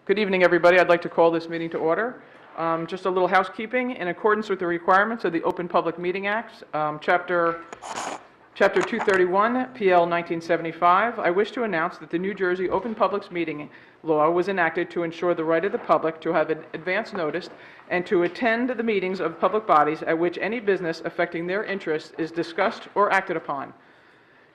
Good evening, everybody. I'd like to call this meeting to order. Just a little housekeeping. In accordance with the requirements of the Open Public Meeting Act, Chapter 231, PL 1975, I wish to announce that the New Jersey Open Public Meeting Law was enacted to ensure the right of the public to have advance notice and to attend the meetings of public bodies at which any business affecting their interests is discussed or acted upon.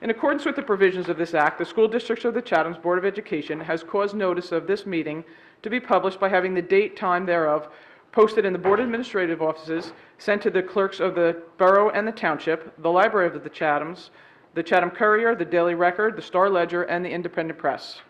In accordance with the provisions of this act, the School Districts of the Chatham's Board of Education has caused notice of this meeting to be published by having the date, time thereof posted in the Board Administrative Offices, sent to the clerks of the borough and the township, the Library of the Chathams, the Chatham Courier, the Daily Record, the Star Ledger, and the Independent Press.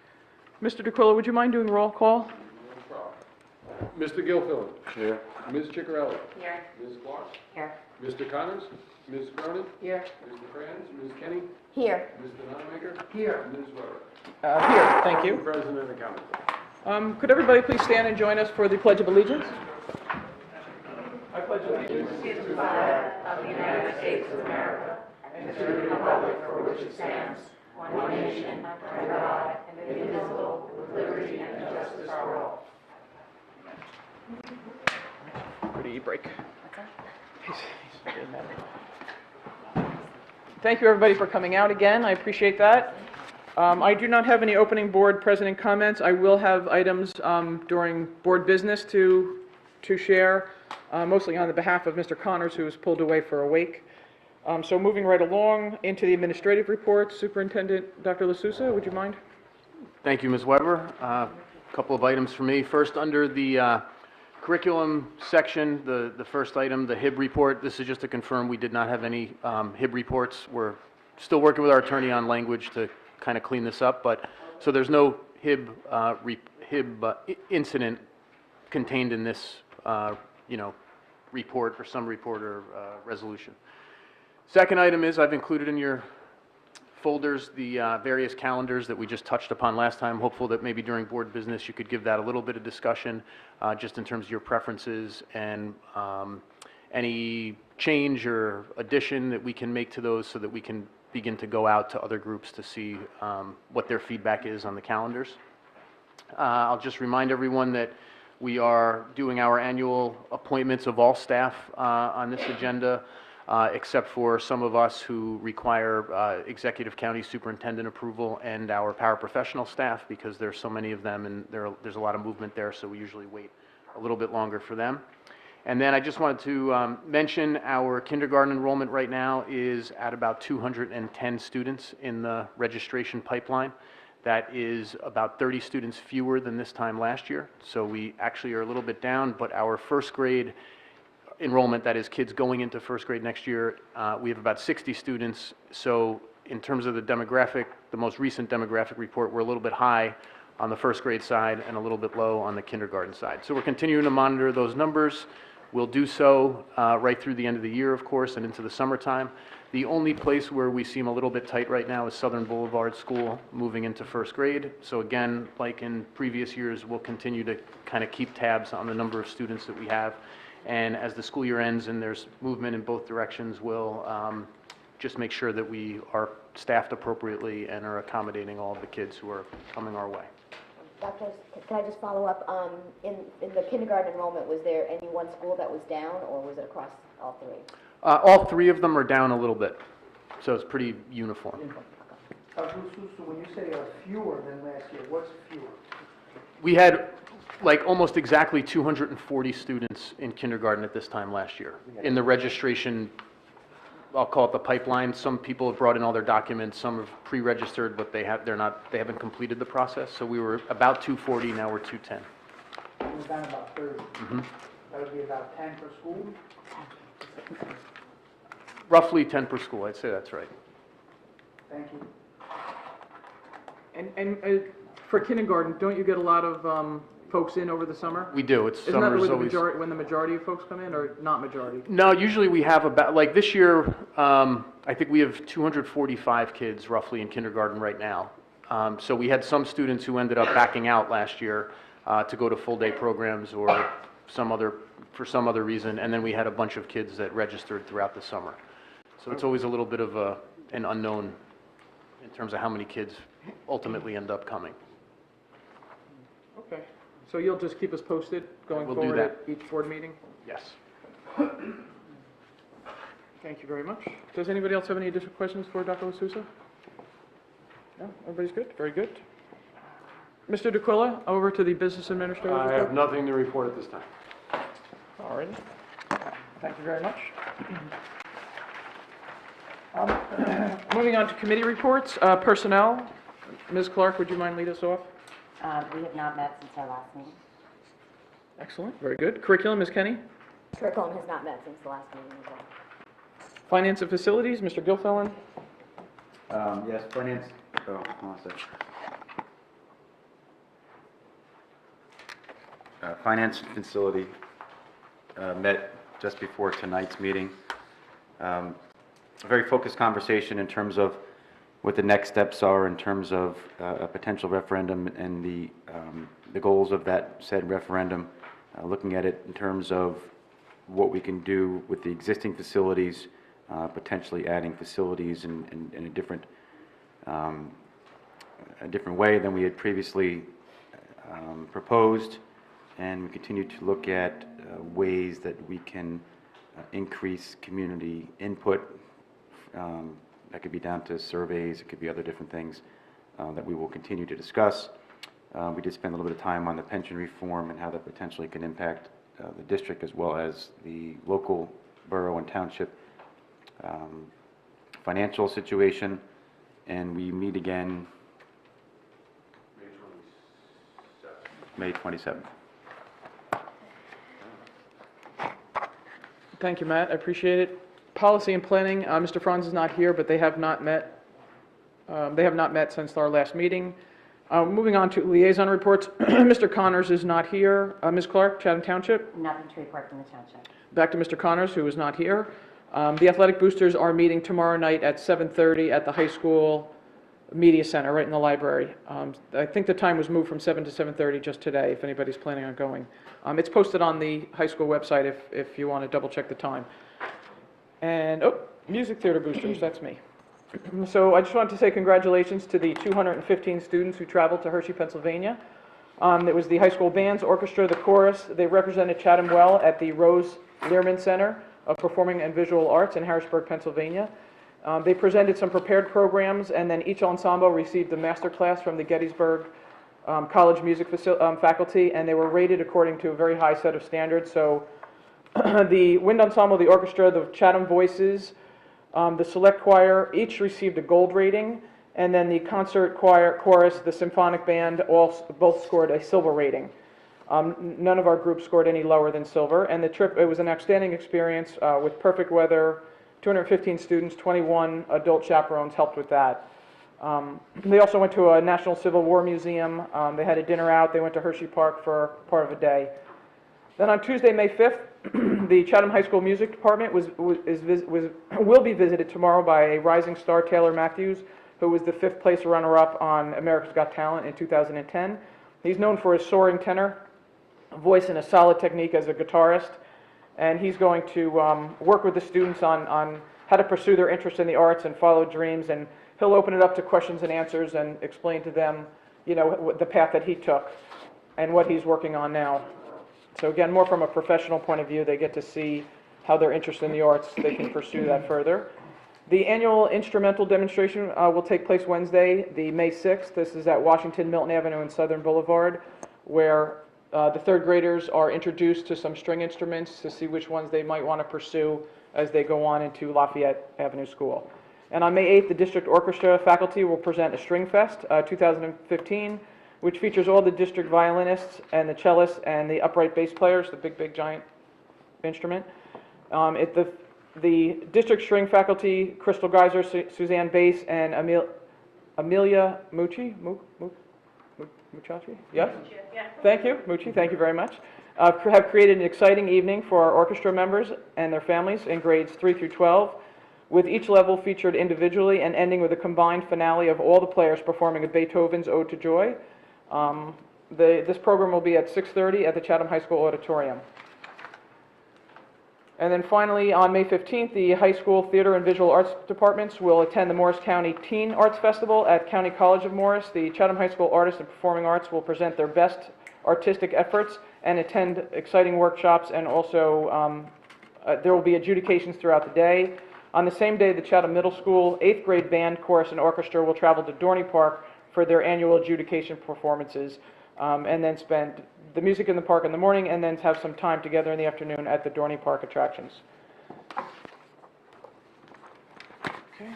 Mr. DeQuilla, would you mind doing roll call? No problem. Mr. Gilfillan. Here. Ms. Ciccarelli. Here. Ms. Clark. Here. Mr. Connors. Ms. Cronin. Here. Mr. Franz. Ms. Kenny. Here. Mr. Nonamaker. Here. Ms. Weber. Here, thank you. President and Council. Could everybody please stand and join us for the Pledge of Allegiance? I pledge allegiance To the flag of the United States of America and to the republic for which it stands, one nation, under God, indivisible, with liberty and justice for all. Pretty e-break. Thank you, everybody, for coming out again. I appreciate that. I do not have any opening board president comments. I will have items during board business to share, mostly on the behalf of Mr. Connors, who was pulled away for a wake. So moving right along into the administrative reports, Superintendent Dr. LaSousa, would you mind? Thank you, Ms. Weber. A couple of items for me. First, under the curriculum section, the first item, the HIB report. This is just to confirm we did not have any HIB reports. We're still working with our attorney on language to kind of clean this up, but so there's no HIB incident contained in this report or some report or resolution. Second item is I've included in your folders the various calendars that we just touched upon last time. Hopeful that maybe during board business you could give that a little bit of discussion just in terms of your preferences and any change or addition that we can make to those so that we can begin to go out to other groups to see what their feedback is on the calendars. I'll just remind everyone that we are doing our annual appointments of all staff on this agenda, except for some of us who require executive county superintendent approval and our paraprofessional staff because there's so many of them and there's a lot of movement there, so we usually wait a little bit longer for them. And then I just wanted to mention our kindergarten enrollment right now is at about 210 students in the registration pipeline. That is about 30 students fewer than this time last year. So we actually are a little bit down, but our first grade enrollment, that is kids going into first grade next year, we have about 60 students. So in terms of the demographic, the most recent demographic report, we're a little bit high on the first grade side and a little bit low on the kindergarten side. So we're continuing to monitor those numbers. We'll do so right through the end of the year, of course, and into the summertime. The only place where we seem a little bit tight right now is Southern Boulevard School moving into first grade. So again, like in previous years, we'll continue to kind of keep tabs on the number of students that we have. And as the school year ends and there's movement in both directions, we'll just make sure that we are staffed appropriately and are accommodating all of the kids who are coming our way. Doctor, can I just follow up? In the kindergarten enrollment, was there any one school that was down, or was it across all three? All three of them are down a little bit, so it's pretty uniform. Dr. LaSousa, when you say fewer than last year, what's fewer? We had like almost exactly 240 students in kindergarten at this time last year. In the registration, I'll call it the pipeline. Some people have brought in all their documents, some have pre-registered, but they haven't completed the process. So we were about 240, now we're 210. It was down about 30. Mm-hmm. That would be about 10 per school? Roughly 10 per school, I'd say that's right. Thank you. And for kindergarten, don't you get a lot of folks in over the summer? We do. It's Isn't that summer's always. when the majority of folks come in, or not majority? No, usually we have about, like this year, I think we have 245 kids roughly in kindergarten right now. So we had some students who ended up backing out last year to go to full day programs or for some other reason, and then we had a bunch of kids that registered throughout the summer. So it's always a little bit of an unknown in terms of how many kids ultimately end up coming. Okay. So you'll just keep us posted going will do forward that. at each board meeting? Yes. Thank you very much. Does anybody else have any additional questions for Dr. LaSousa? No, everybody's good? Very good. Mr. DeQuilla, over to the business administrator. I have nothing to report at this time. All right. Thank you very much. Moving on to committee reports, personnel. Ms. Clark, would you mind lead us off? We have not met since our last meeting. Excellent, very good. Curriculum, Ms. Kenny. Curriculum has not met since the last meeting as well. Finance and facilities, Mr. Gilfillan. Yes, finance, oh, hold on a sec. Finance facility met just before tonight's meeting. A very focused conversation in terms of what the next steps are in terms of a potential referendum and the goals of that said referendum, looking at it in terms of what we can do with the existing facilities, potentially adding facilities in a different way than we had previously proposed, and we continue to look at ways that we can increase community input. That could be down to surveys, it could be other different things that we will continue to discuss. We did spend a little bit of time on the pension reform and how that potentially can impact the district as well as the local borough and township financial situation, and we meet again May 27th. Thank you, Matt, I appreciate it. Policy and planning, Mr. Franz is not here, but they have not met. They have not met since our last meeting. Moving on to liaison reports, Mr. Connors is not here. Ms. Clark, Chatham Township. Nothing to report from the township. Back to Mr. Connors, who is not here. The athletic boosters are meeting tomorrow night at 7:30 at the high school media center, right in the library. I think the time was moved from 7 to 7:30 just today, if anybody's planning on going. It's posted on the high school website if you want to double check the time. And, music theater boosters, that's me. So I just wanted to say congratulations to the 215 students who traveled to Hershey, Pennsylvania. It was the high school bands, orchestra, the chorus. They represented Chatham well at the Rose Lehrman Center of Performing and Visual Arts in Harrisburg, Pennsylvania. They presented some prepared programs, and then each ensemble received a master class from the Gettysburg College music faculty, and they were rated according to a very high set of standards. So the wind ensemble, the orchestra, the Chatham Voices, the select choir, each received a gold rating, and then the concert choir, chorus, the symphonic band, both scored a silver rating. None of our groups scored any lower than silver, and the trip, it was an outstanding experience with perfect weather, 215 students, 21 adult chaperones helped with that. They also went to a National Civil War Museum, they had a dinner out, they went to Hershey Park for part of a day. Then on Tuesday, May 5th, the Chatham High School Music Department will be visited tomorrow by a rising star, Taylor Matthews, who was the 5th place runner-up on America's Got Talent in 2010. He's known for his soaring tenor voice and a solid technique as a guitarist, and he's going to work with the students on how to pursue their interest in the arts and follow dreams, and he'll open it up to questions and answers and explain to them, you know, the path that he took and what he's working on now. So again, more from a professional point of view, they get to see how their interest in the arts, they can pursue that further. The annual instrumental demonstration will take place Wednesday, the May 6th. This is at Washington, Milton Avenue, and Southern Boulevard, where the third graders are introduced to some string instruments to see which ones they might want to pursue as they go on into Lafayette Avenue School. And on May 8th, the district orchestra faculty will present a String Fest 2015, which features all the district violinists and the cellists and the upright bass players, the big giant instrument. The district string faculty, Crystal Geiser, Suzanne Bass, and Amelia Mucci, Muchachi? Yes? Thank you, Mucci, thank you very much. Have created an exciting evening for our orchestra members and their families in grades 3 through 12, with each level featured individually and ending with a combined finale of all the players performing a Beethoven's Ode to Joy. This program will be at 6:30 at the Chatham High School Auditorium. And then finally, on May 15th, the high school theater and visual arts departments will attend the Morris County Teen Arts Festival at County College of Morris. The Chatham High School Artists and Performing Arts will present their best artistic efforts and attend exciting workshops, and also there will be adjudications throughout the day. On the same day, the Chatham Middle School 8th grade band, chorus, and orchestra will travel to Dorney Park for their annual adjudication performances, and then spend the music in the park in the morning, and then have some time together in the afternoon at the Dorney Park attractions. Okay,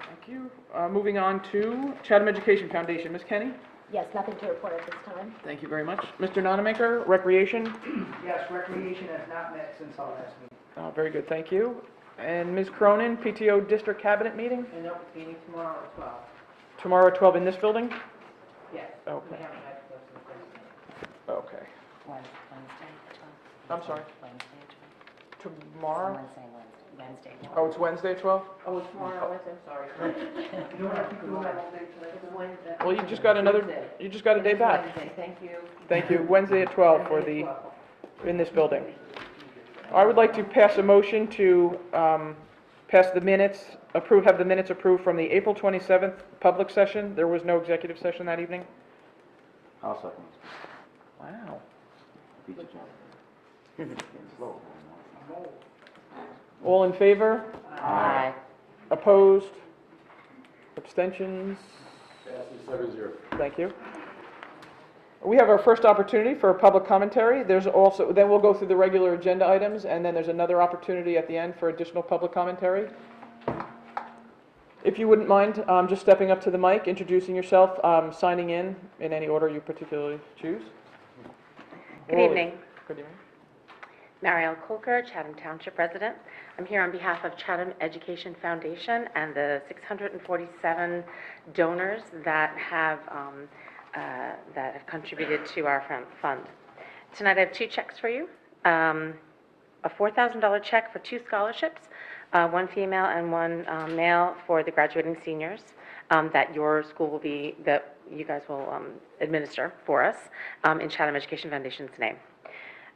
thank you. Moving on to Chatham Education Foundation. Ms. Kenny? Yes, nothing to report at this time. Thank you very much. Mr. Nonamaker, Recreation? Yes, recreation has not met since our last meeting. Very good, thank you. And Ms. Cronin, PTO District Cabinet meeting? And open meeting tomorrow at 12. Tomorrow at 12 in this building? Yes. Okay. We haven't had those in person. Okay. Wednesday at 12. I'm sorry, Wednesday at 12. tomorrow? Wednesday. Oh, it's Wednesday at 12? Oh, it's tomorrow, Wednesday, I'm sorry. You know what I think we'll have all day tonight? It's Wednesday. Well, you just got another, Wednesday. you just got a day It's back. Wednesday, thank you. Thank you. Wednesday at 12 for Wednesday the, at 12. in this building. I would like to pass a motion to pass the minutes, have the minutes approved from the April 27th public session. There was no executive session that evening. I'll second. Wow. Beat you, John. Slow. All in favor? Aye. Opposed? Abstentions? Passes 7-0. Thank you. We have our first opportunity for public commentary. There's also, then we'll go through the regular agenda items, and then there's another opportunity at the end for additional public commentary. If you wouldn't mind just stepping up to the mic, introducing yourself, signing in any order you particularly choose. Good evening. Good evening. Marielle Kolker, Chatham Township resident. I'm here on behalf of Chatham Education Foundation and the 647 donors that have contributed to our fund. Tonight I have two checks for you. A $4,000 check for 2 scholarships, one female and one male for the graduating seniors that your school will be, that you guys will administer for us in Chatham Education Foundation's name.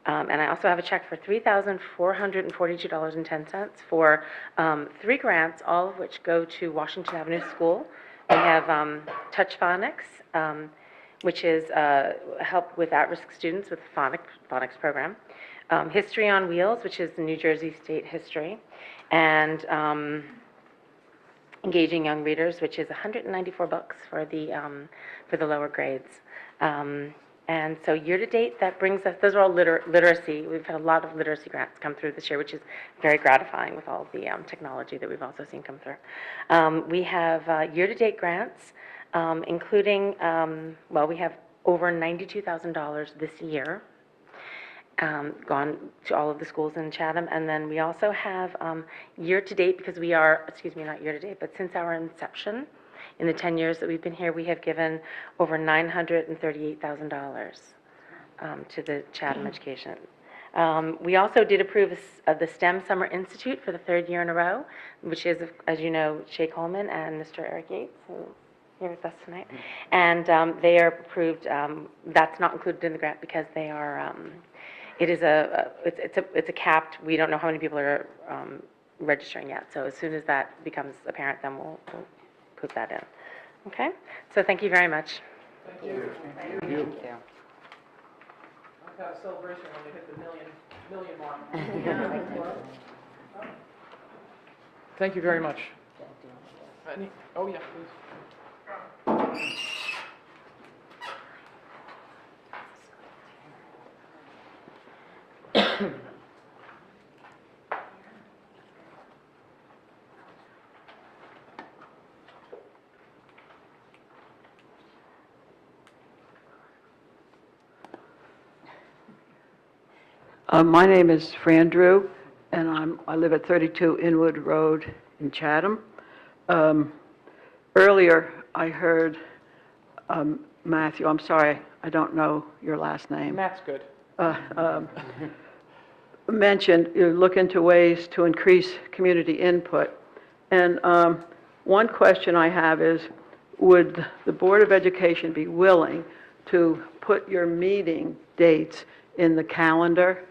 And I also have a check for $3,442.10 for 3 grants, all of which go to Washington Avenue School. We have Touch Phonics, which is help with at-risk students with the phonics program. History on Wheels, which is the New Jersey State history. And Engaging Young Readers, which is 194 books for the lower grades. And so year-to-date, that brings us, those are all literacy. We've had a lot of literacy grants come through this year, which is very gratifying with all the technology that we've also seen come through. We have year-to-date grants, including, well, we have over $92,000 this year gone to all of the schools in Chatham. And then we also have year-to-date, because we are, excuse me, not year-to-date, but since our inception, in the 10 years that we've been here, we have given over $938,000 to the Chatham Education. We also did approve the STEM Summer Institute for the 3rd year in a row, which is, as you know, Shay Coleman and Mr. Eric Yates, who are here with us tonight. And they are approved. That's not included in the grant because they are, it's a capped, we don't know how many people are registering yet. So as soon as that becomes apparent, then we'll put that in. Okay? So thank you very much. Thank you. Thank you. I've got a celebration when we hit the million mark. Thank you very much. Oh, yeah, please. My name is Fran Drew, and I live at 32 Inwood Road in Chatham. Earlier, I heard Matthew, I'm sorry, I don't know your last name. Matt's good. Mentioned you look into ways to increase community input. And one question I have is, would the Board of Education be willing to put your meeting dates in the calendar?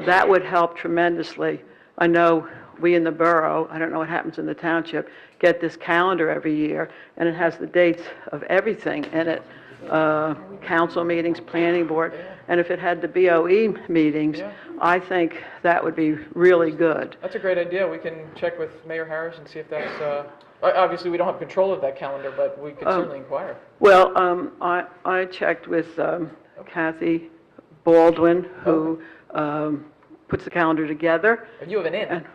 That would help tremendously. I know we in the borough, I don't know what happens in the township, get this calendar every year, and it has the dates of everything in it. council meetings, planning board, and if it had the BOE meetings, Yeah. I think that would be really good. That's a great idea. We can check with Mayor Harris and see if that's, obviously, we don't have control of that calendar, but we could certainly inquire. Well, I checked with Kathy Baldwin, who puts the calendar together. You have an in.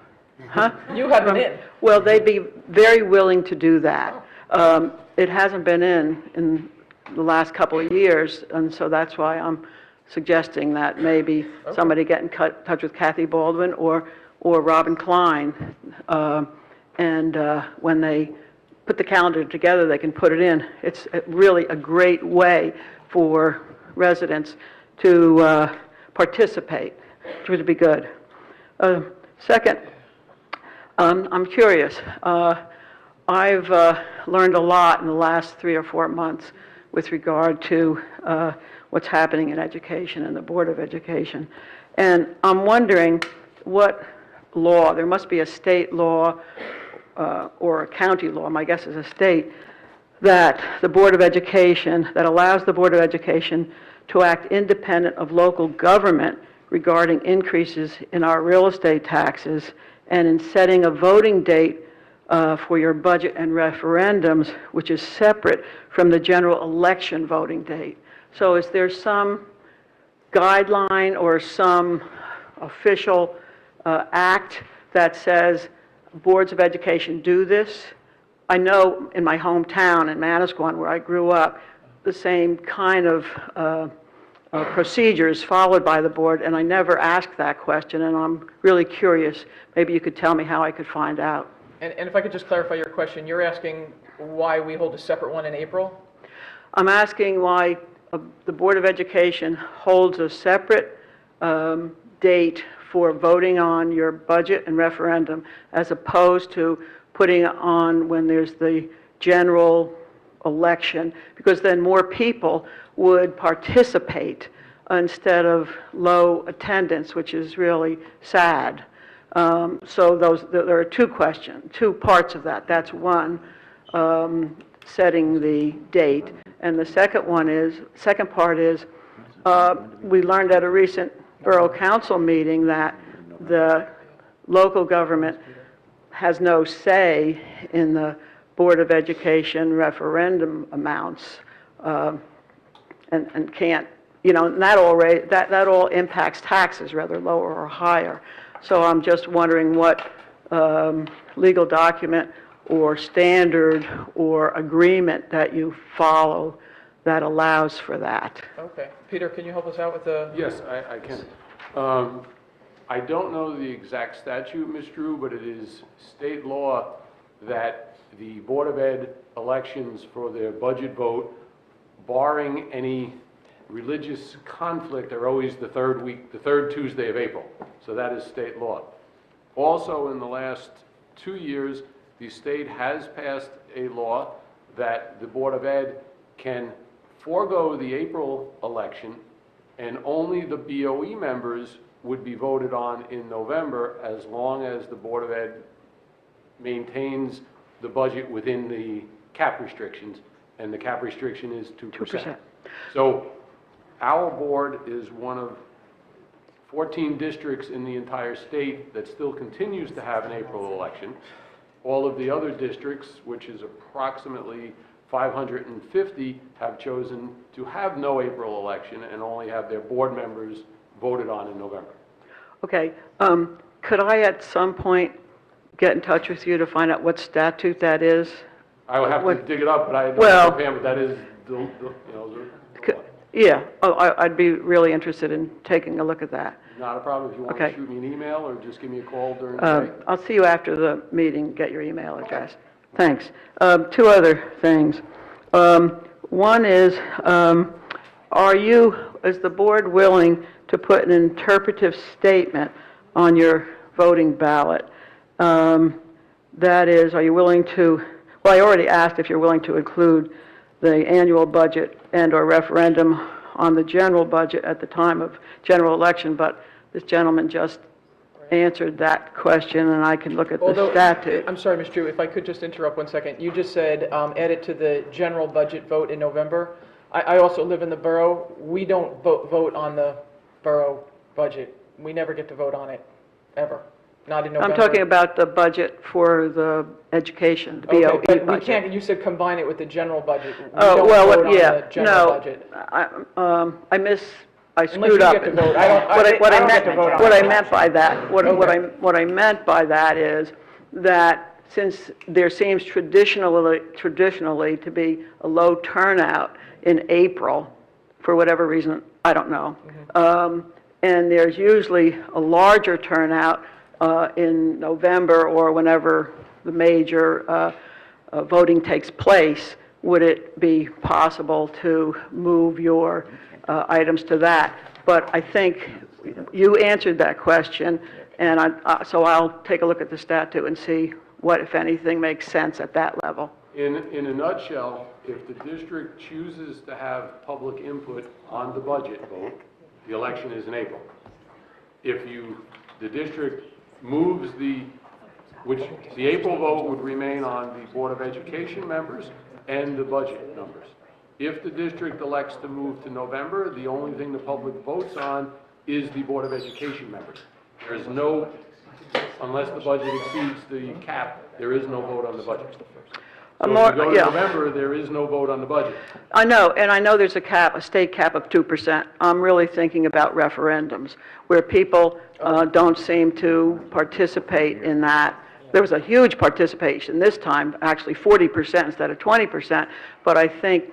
Huh? You have an in. Well, they'd be very willing to do that. It hasn't been in the last couple of years, and so that's why I'm suggesting that maybe somebody get in touch with Kathy Baldwin or Robin Klein, and when they put the calendar together, they can put it in. It's really a great way for residents to participate, which would be good. Second, I'm curious. I've learned a lot in the last 3 or 4 months with regard to what's happening in education and the Board of Education. And I'm wondering what law, there must be a state law or a county law, my guess is a state, that the Board of Education, that allows the Board of Education to act independent of local government regarding increases in our real estate taxes and in setting a voting date for your budget and referendums, which is separate from the general election voting date. So is there some guideline or some official act that says boards of education do this? I know in my hometown in Manasquan, where I grew up, the same kind of procedures followed by the board, and I never asked that question, and I'm really curious. Maybe you could tell me how I could find out. And if I could just clarify your question, you're asking why we hold a separate one in April? I'm asking why the Board of Education holds a separate date for voting on your budget and referendum as opposed to putting it on when there's the general election, because then more people would participate instead of low attendance, which is really sad. So there are two parts of that. That's one, setting the date, and the second part is, we learned at a recent Borough Council meeting that the local government has no say in the Board of Education referendum amounts, and can't, and that all impacts taxes, whether lower or higher. So I'm just wondering what legal document or standard or agreement that you follow that allows for that. Okay. Peter, can you help us out with the... Yes, I can. I don't know the exact statute, Ms. Drew, but it is state law that the Board of Ed elections for their budget vote, barring any religious conflict, are always the third Tuesday of April. So that is state law. Also, in the last 2 years, the state has passed a law that the Board of Ed can forego the April election, and only the BOE members would be voted on in November, as long as the Board of Ed maintains the budget within the cap restrictions, and the cap restriction is 2%. So our board is one of 14 districts in the entire state that still continues to have an April election. All of the other districts, which is approximately 550, have chosen to have no April election and only have their board members voted on in November. Okay, could I at some point get in touch with you to find out what statute that is? I will have to dig it up, but I don't Well, know, Pam, but that is the Yeah, I'd be really interested in taking a look at that. not a problem. If you want Okay. to shoot me an email or just give me a call during the day. I'll see you after the meeting, get your email address. Thanks. Two other things. One is, is the board willing to put an interpretive statement on your voting ballot? That is, are you willing to, well, I already asked if you're willing to include the annual budget and/or referendum on the general budget at the time of general election, but this gentleman just answered that question, and I can look at the statute. I'm sorry, Ms. Drew, if I could just interrupt 1 second. You just said add it to the general budget vote in November. I also live in the borough. We don't vote on the borough budget. We never get to vote on it, ever. Not in November. I'm talking about the budget for the education, the BOE Okay, but we budget. can't, you said combine it with the general budget. We Oh, don't well, vote on yeah, the general no, budget. I Unless screwed you up. get to vote. I don't, What I don't meant, get to vote on what it. I meant by that, what Okay. I meant by that is that since there seems traditionally to be a low turnout in April, for whatever reason, I don't know, and there's usually a larger turnout in November or whenever the major voting takes place, would it be possible to move your items to that? But I think you answered that question, and so I'll take a look at the statute and see what, if anything, makes sense at that level. In a nutshell, if the district chooses to have public input on the budget vote, the election is in April. If the district moves the April vote would remain on the Board of Education members and the budget numbers. If the district elects to move to November, the only thing the public votes on is the Board of Education members. There is no, unless the budget exceeds the cap, there is no vote on the budget. So if you go to November, there is no vote on the budget. I know, and I know there's a state cap of 2%. I'm really thinking about referendums, where people don't seem to participate in that. There was a huge participation this time, actually 40% instead of 20%, but I think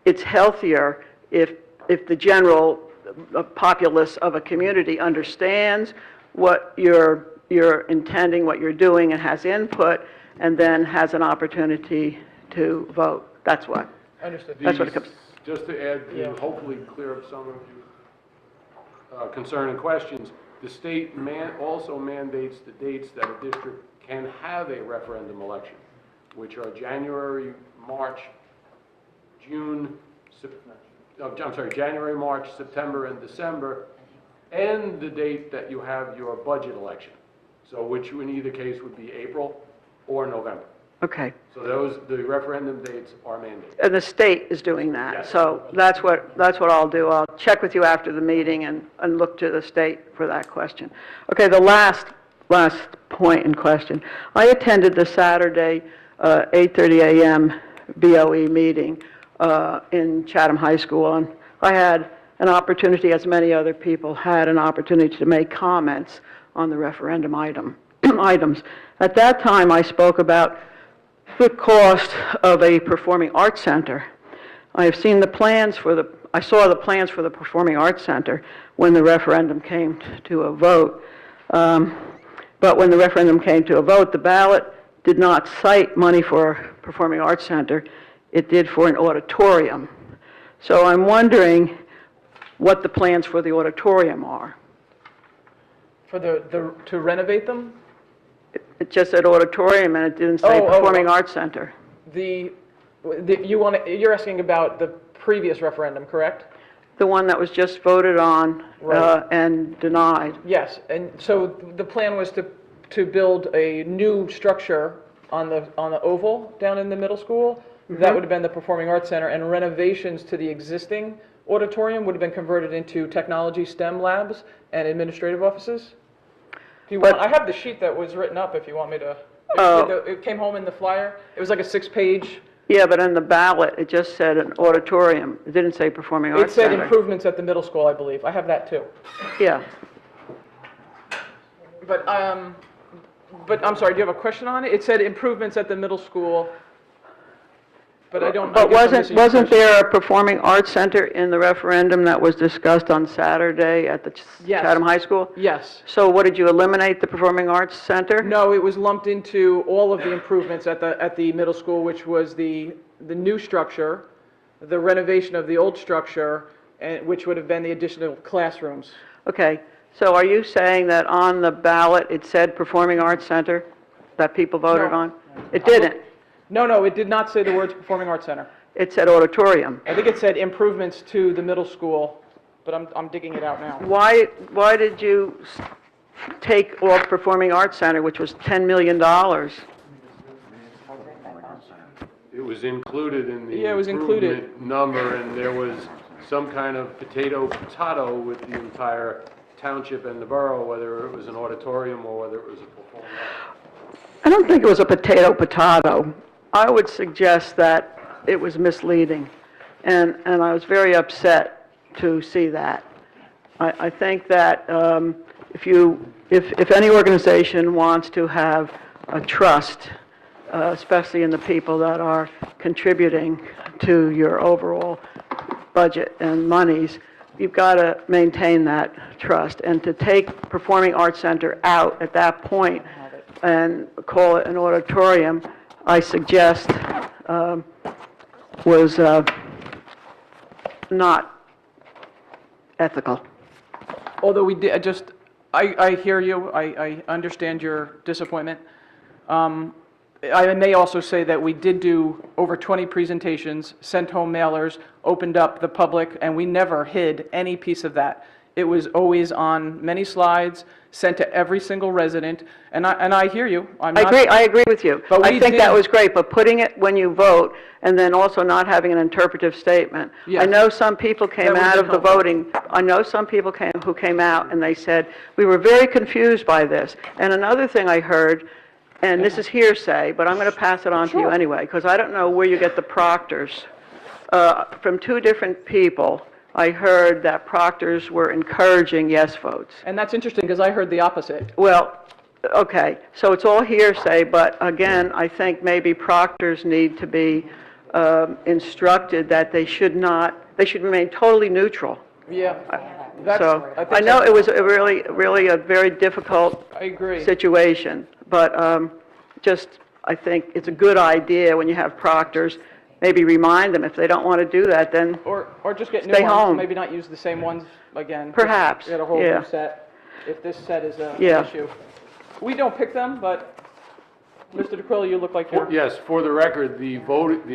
it's healthier if the general populace of a community understands what you're intending, what you're doing, and has input, and then has an opportunity to vote. That's what. Understood. That's what it comes. Just to add, to hopefully clear up some of your concern and questions, the state also mandates the dates that a district can have a referendum election, which are January, March, January, March, September, and December, and the date that you have your budget election. So which in either case would be April or November. Okay. So the referendum dates are mandated. And the state is doing that. Yes. So that's what I'll do. I'll check with you after the meeting and look to the state for that question. Okay, the last point in question. I attended the Saturday 8:30 a.m. BOE meeting in Chatham High School, and I had an opportunity, as many other people had an opportunity, to make comments on the referendum items. At that time, I spoke about the cost of a performing arts center. I have seen the plans I saw the plans for the Performing Arts Center when the referendum came to a vote. But when the referendum came to a vote, the ballot did not cite money for a Performing Arts Center. It did for an auditorium. So I'm wondering what the plans for the auditorium are. For to renovate them? It just said auditorium, and it didn't say Performing Arts Center. You're asking about the previous referendum, correct? The one that was just voted on Right. and denied. Yes, and so the plan was to build a new structure on the oval down in the middle school. That would have been the Performing Arts Center, and renovations to the existing auditorium would have been converted into technology STEM labs and administrative offices. Do you want, I have the sheet that was written up if you want me to. It came home in the flyer. It was like a 6-page. Yeah, but on the ballot, it just said an auditorium. It didn't say Performing It Arts said Center. improvements at the middle school, I believe. I have that too. Yeah. But I'm sorry, do you have a question on it? It said improvements at the middle school, but I don't. But I guess I'm missing your wasn't question. there a Performing Arts Center in the referendum that was discussed on Saturday at the Yes. Chatham High School? Yes. So what, did you eliminate the Performing Arts Center? No, it was lumped into all of the improvements at the middle school, which was the new structure, the renovation of the old structure, and which would have been the additional classrooms. Okay, so are you saying that on the ballot, it said Performing Arts Center that people voted No. on? It didn't. No, it did not say the words Performing Arts Center. It said auditorium. I think it said improvements to the middle school, but I'm digging it out now. Why did you take off Performing Arts Center, which was $10 million? It was included in the Yeah, it was included. improvement number, and there was some kind of potato with the entire township and the borough, whether it was an auditorium or whether it was a performing arts. I don't think it was a potato. I would suggest that it was misleading, and I was very upset to see that. I think that if any organization wants to have a trust, especially in the people that are contributing to your overall budget and monies, you've got to maintain that trust. And to take Performing Arts Center out at that point and call it an auditorium, I suggest was not ethical. Although we did, I hear you, I understand your disappointment. I may also say that we did do over 20 presentations, sent home mailers, opened up the public, and we never hid any piece of that. It was always on many slides, sent to every single resident, and I hear you. I agree with you. But I we think that did- was great, but putting it when you vote and then also not having an interpretive statement. Yes. I know some people came That would've out been of the helpful. voting, I know some people who came out and they said, we were very confused by this. And another thing I heard, and this is hearsay, but I'm going to pass it on to you Sure. anyway, because I don't know where you get the proctors. From two different people, I heard that proctors were encouraging yes votes. And that's interesting, because I heard the opposite. Well, okay, so it's all hearsay, but again, I think maybe proctors need to be instructed that they should remain totally neutral. Yeah. That's- So, think I know so. it was a really a very difficult I agree. situation, but I think it's a good idea when you have proctors, maybe remind them if they don't want to do that, then Or just get new Stay ones, home. maybe not use the same ones again. Just Perhaps, get a whole yeah. new set, if this set is an Yeah. issue. We don't pick them, but Mr. DeQuilla, you look like you're... Yes, for the record, the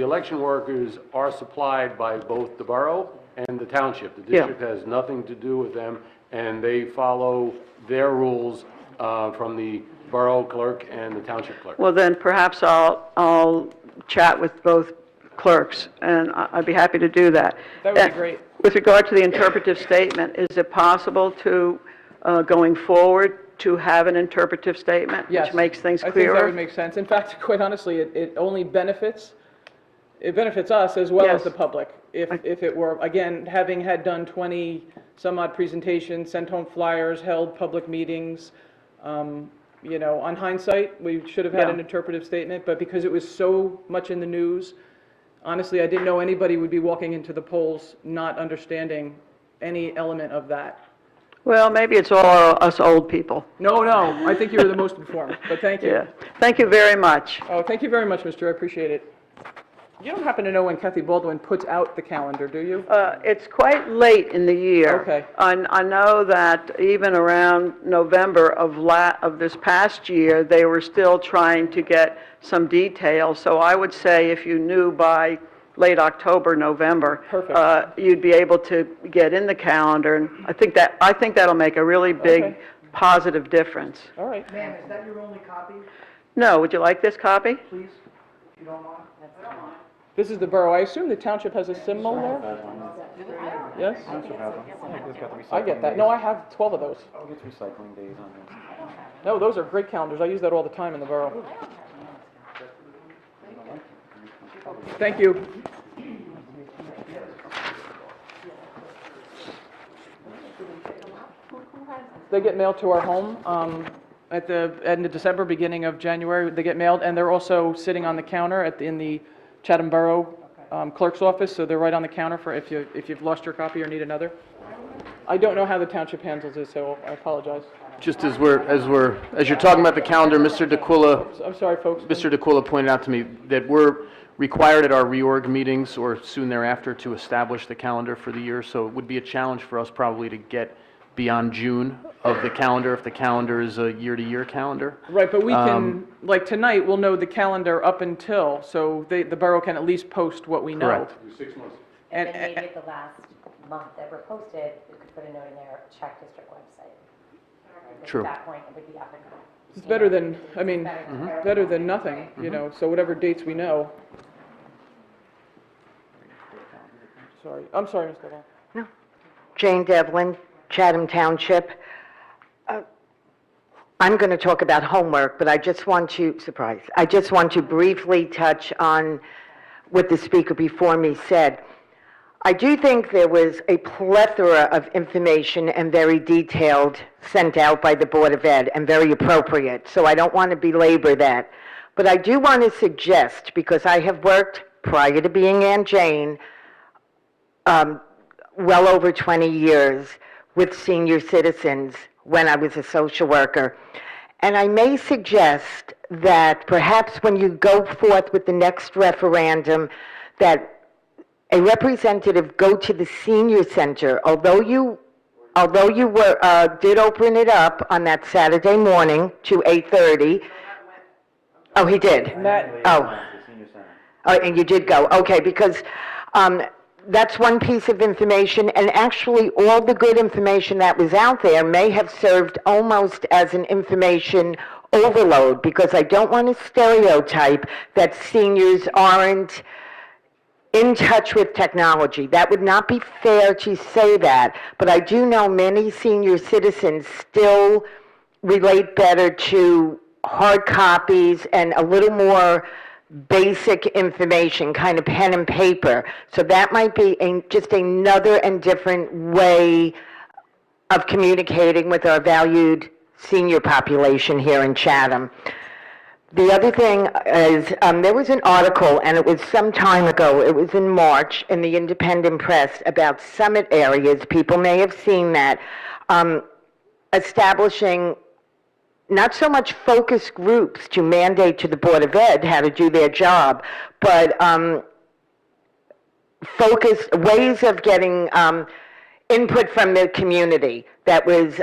election workers are supplied by both the borough and the township. The Yeah. district has nothing to do with them, and they follow their rules from the borough clerk and the township clerk. well, then perhaps I'll chat with both clerks, and I'd be happy to do that. That would be And great. With regard to the interpretive statement, is it possible to, going forward, to have an interpretive statement? Yes. Which makes things I think that would clearer? make sense. In fact, quite honestly, it only benefits us as well as Yes. the public. If it were, again, having had done 20 some odd presentations, sent home flyers, held public meetings, on hindsight, we should have had Yeah. an interpretive statement, but because it was so much in the news, honestly, I didn't know anybody would be walking into the polls not understanding any element of that. Well, maybe it's all us old people. No, I think you were the most informed, but thank you. Yeah. Thank you very much. Oh, thank you very much, Mr. I appreciate it. You don't happen to know when Kathy Baldwin puts out the calendar, do you? It's quite late in the year. Okay. I know that even around November of this past year, they were still trying to get some details. So I would say if you knew by late October, November, Perfect. you'd be able to get in the calendar. And I think that'll make a really big Okay. positive difference. All right. Ma'am, is that your only copy, No, would you like this copy? please, if you don't mind? This is the borough. I assume the township has a symbol there? Yes? I get that. No, I have 12 of those. It's recycling days on there. No, those are great calendars. I use that all the time in the borough. Thank you. They get mailed to our home at the end of December, beginning of January. They get mailed, and they're also sitting on the counter in the Chatham Borough Clerk's office, so they're right on the counter for if you've lost your copy or need another. I don't know how the township handles it, so I apologize. Just as you're talking about the calendar, Mr. DeQuilla, I'm sorry, folks. Mr. DeQuilla pointed out to me that we're required at our reorg meetings or soon thereafter to establish the calendar for the year, so it would be a challenge for us probably to get beyond June of the calendar if the calendar is a year-to-year calendar. Right, but we can, like tonight, we'll know the calendar up until, so the borough can at least post what we know. Correct. 6 months. And then maybe at the last month that we're posted, we could put a note in there, check district website. True. At that point, it would be up and going. It's better than, I mean, better than nothing, so whatever dates we know. Sorry, I'm sorry, Mr. Hall. Jane Devlin, Chatham Township. I'm going to talk about homework, but I just want to briefly touch on what the speaker before me said. I do think there was a plethora of information and very detailed sent out by the Board of Ed and very appropriate, so I don't want to belabor that. But I do want to suggest, because I have worked prior to being Aunt Jane, well over 20 years with senior citizens when I was a social worker. And I may suggest that perhaps when you go forth with the next referendum, that a representative go to the senior center, although you did open it up on that Saturday morning to 8:30. Oh, he did? Oh. Oh, and you did go, okay, because that's one piece of information, and actually all the good information that was out there may have served almost as an information overload, because I don't want to stereotype that seniors aren't in touch with technology. That would not be fair to say that, but I do know many senior citizens still relate better to hard copies and a little more basic information, kind of pen and paper. So that might be just another and different way of communicating with our valued senior population here in Chatham. The other thing is, there was an article, and it was some time ago, it was in March, in the Independent Press, about summit areas, people may have seen that, establishing not so much focus groups to mandate to the Board of Ed how to do their job, but focus ways of getting input from the community that was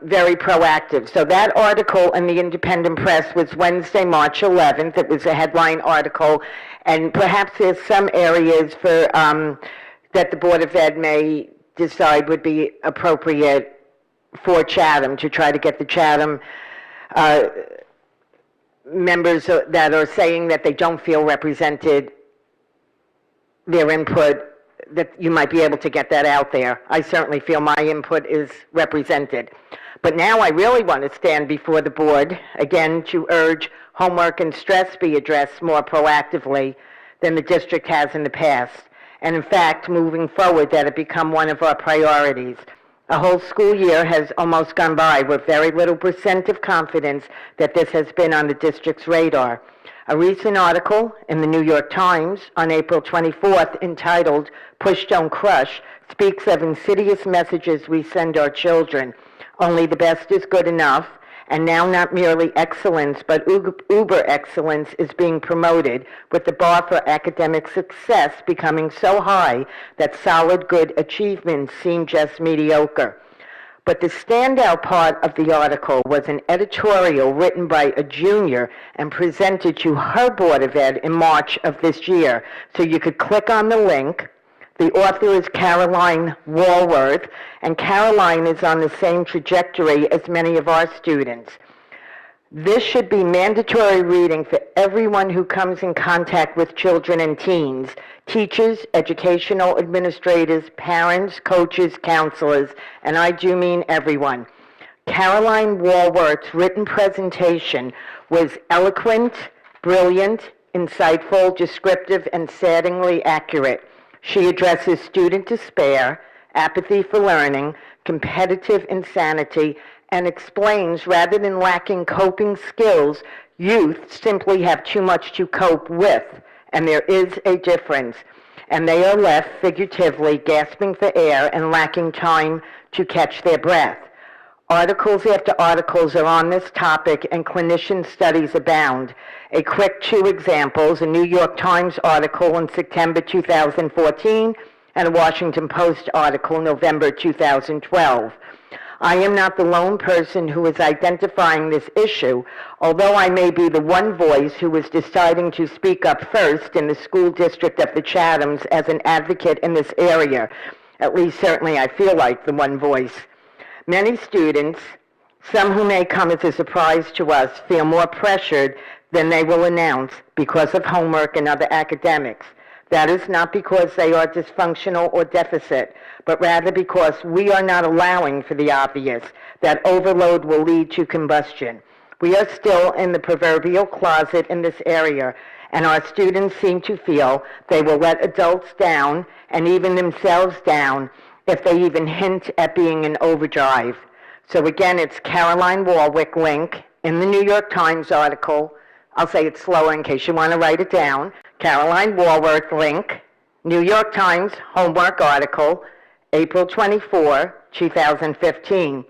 very proactive. So that article in the Independent Press was Wednesday, March 11th. It was a headline article, and perhaps there's some areas for that the Board of Ed may decide would be appropriate for Chatham, to try to get the Chatham members that are saying that they don't feel represented, their input, that you might be able to get that out there. I certainly feel my input is represented. But now I really want to stand before the board, again, to urge homework and stress be addressed more proactively than the district has in the past. And in fact, moving forward, that it become one of our priorities. A whole school year has almost gone by with very little percent of confidence that this has been on the district's radar. A recent article in the New York Times on April 24th entitled "Push Don't Crush" speaks of insidious messages we send our children. Only the best is good enough, and now not merely excellence, but uber excellence is being promoted, with the bar for academic success becoming so high that solid good achievements seem just mediocre. But the standout part of the article was an editorial written by a junior and presented to her Board of Ed in March of this year. So you could click on the link. The author is Caroline Walworth, and Caroline is on the same trajectory as many of our students. This should be mandatory reading for everyone who comes in contact with children and teens: teachers, educational administrators, parents, coaches, counselors, and I do mean everyone. Caroline Walworth's written presentation was eloquent, brilliant, insightful, descriptive, and saddeningly accurate. She addresses student despair, apathy for learning, competitive insanity, and explains, rather than lacking coping skills, youth simply have too much to cope with, and there is a difference. And they are left, figuratively, gasping for air and lacking time to catch their breath. Articles after articles are on this topic, and clinician studies abound. A quick two examples: a New York Times article in September 2014 and a Washington Post article in November 2012. I am not the lone person who is identifying this issue, although I may be the one voice who is deciding to speak up first in the school district of the Chathams as an advocate in this area. At least certainly I feel like the one voice. Many students, some who may come as a surprise to us, feel more pressured than they will announce because of homework and other academics. That is not because they are dysfunctional or deficit, but rather because we are not allowing for the obvious, that overload will lead to combustion. We are still in the proverbial closet in this area, and our students seem to feel they will let adults down, and even themselves down, if they even hint at being in overdrive. So again, it's Caroline Warwick link in the New York Times article. I'll say it slower in case you want to write it down. Caroline Warwick link, New York Times homework article, April 24, 2015.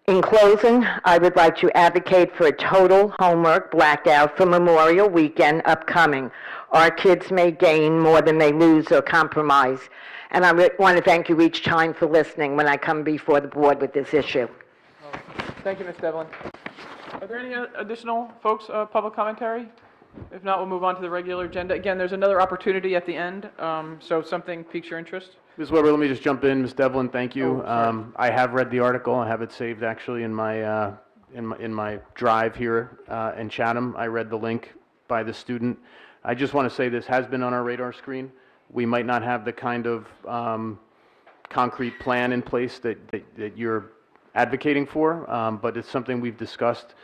In closing, I would like to advocate for a total homework blackout for Memorial Weekend upcoming. Our kids may gain more than they lose or compromise. And I want to thank you each time for listening when I come before the board with this issue. Thank you, Ms. Devlin. Are there any additional folks, public commentary? If not, we'll move on to the regular agenda. Again, there's another opportunity at the end, so if something piques your interest. Ms. Weber, let me just jump in. Ms. Devlin, thank you. I have read the article. I have it saved actually in my drive here in Chatham. I read the link by the student. I just want to say this has been on our radar screen. We might not have the kind of concrete plan in place that you're advocating for, but it's something we've discussed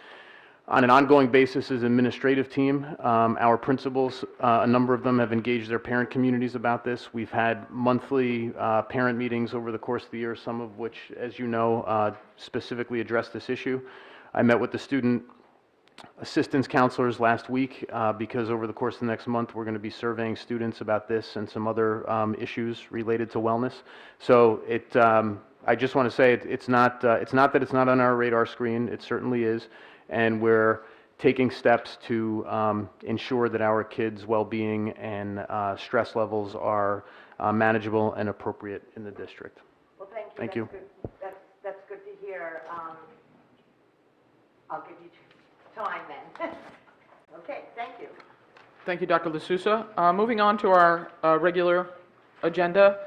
on an ongoing basis as an administrative team. Our principals, a number of them have engaged their parent communities about this. We've had monthly parent meetings over the course of the year, some of which, as you know, specifically address this issue. I met with the student assistance counselors last week because over the course of the next month, we're going to be surveying students about this and some other issues related to wellness. So I just want to say it's not that it's not on our radar screen. It certainly is. And we're taking steps to ensure that our kids' well-being and stress levels are manageable and appropriate in the district. Well, thank you. Thank you. That's good to hear. I'll give you time then. Okay, thank you. Thank you, Dr. LaSousa. Moving on to our regular agenda.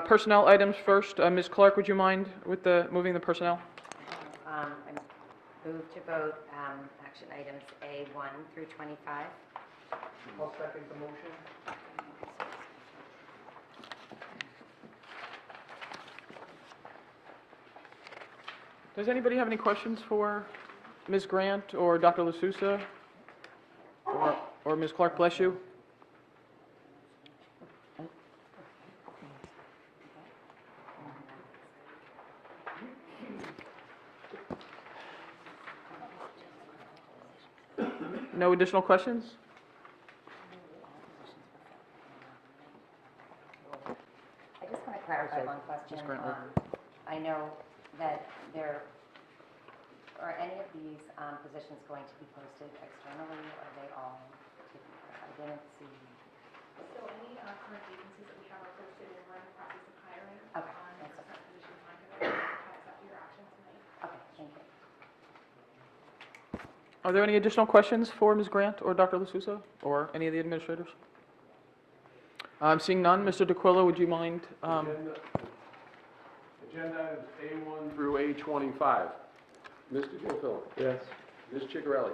Personnel items first. Ms. Clark, would you mind with moving the personnel? I move to vote action items A1 through 25. I'll second the motion. Does anybody have any questions for Ms. Grant or Dr. LaSousa? Or Ms. Clark, bless you? No additional questions? I just want to clarify one question. I know that are any of these positions going to be posted externally, or are they all, I didn't see. So any current vacancies that we have are posted and we're in the process of hiring. Okay, that's okay. Current positions on here, that's up to your action tonight. Okay, thank you. Are there any additional questions for Ms. Grant or Dr. LaSousa or any of the administrators? Seeing none, Mr. DeQuilla, would you mind? Agenda items A1 through A25. Mr. Gilfillan. Yes. Ms. Ciccarelli.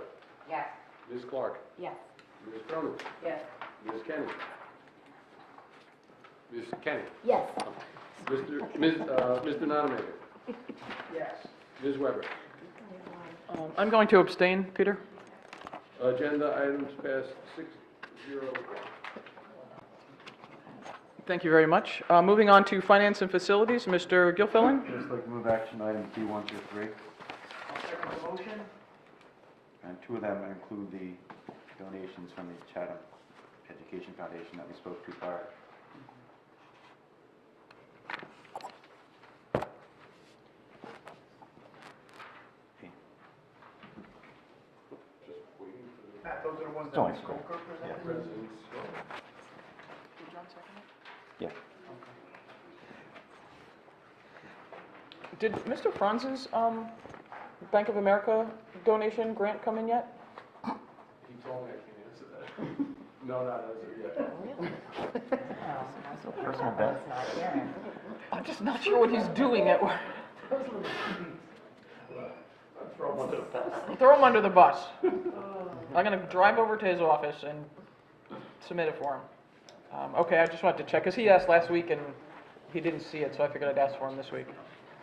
Yes. Ms. Clark. Yes. Ms. Cronin. Yes. Ms. Kenny. Ms. Kenny. Yes. Mr. Nonamaker. Yes. Ms. Weber. I'm going to abstain, Peter. Agenda items passed 6-0. Thank you very much. Moving on to finance and facilities, Mr. Gilfillan. Just like to move action items B1 through 3, I'll second the motion. and 2 of them include the donations from the Chatham Education Foundation that we spoke to prior. Matt, those are the ones No, that it's Ms. great. Coker presented? Yeah. Did Mr. Franz's Bank of America donation grant come in yet? He told me I can't answer that. No, not as of yet. Personal bet. I'm just not sure what he's doing at work. Throw him under the bus. I'm going to drive over to his office and submit it for him. Okay, I just wanted to check, because he asked last week and he didn't see it, so I figured I'd ask for him this week.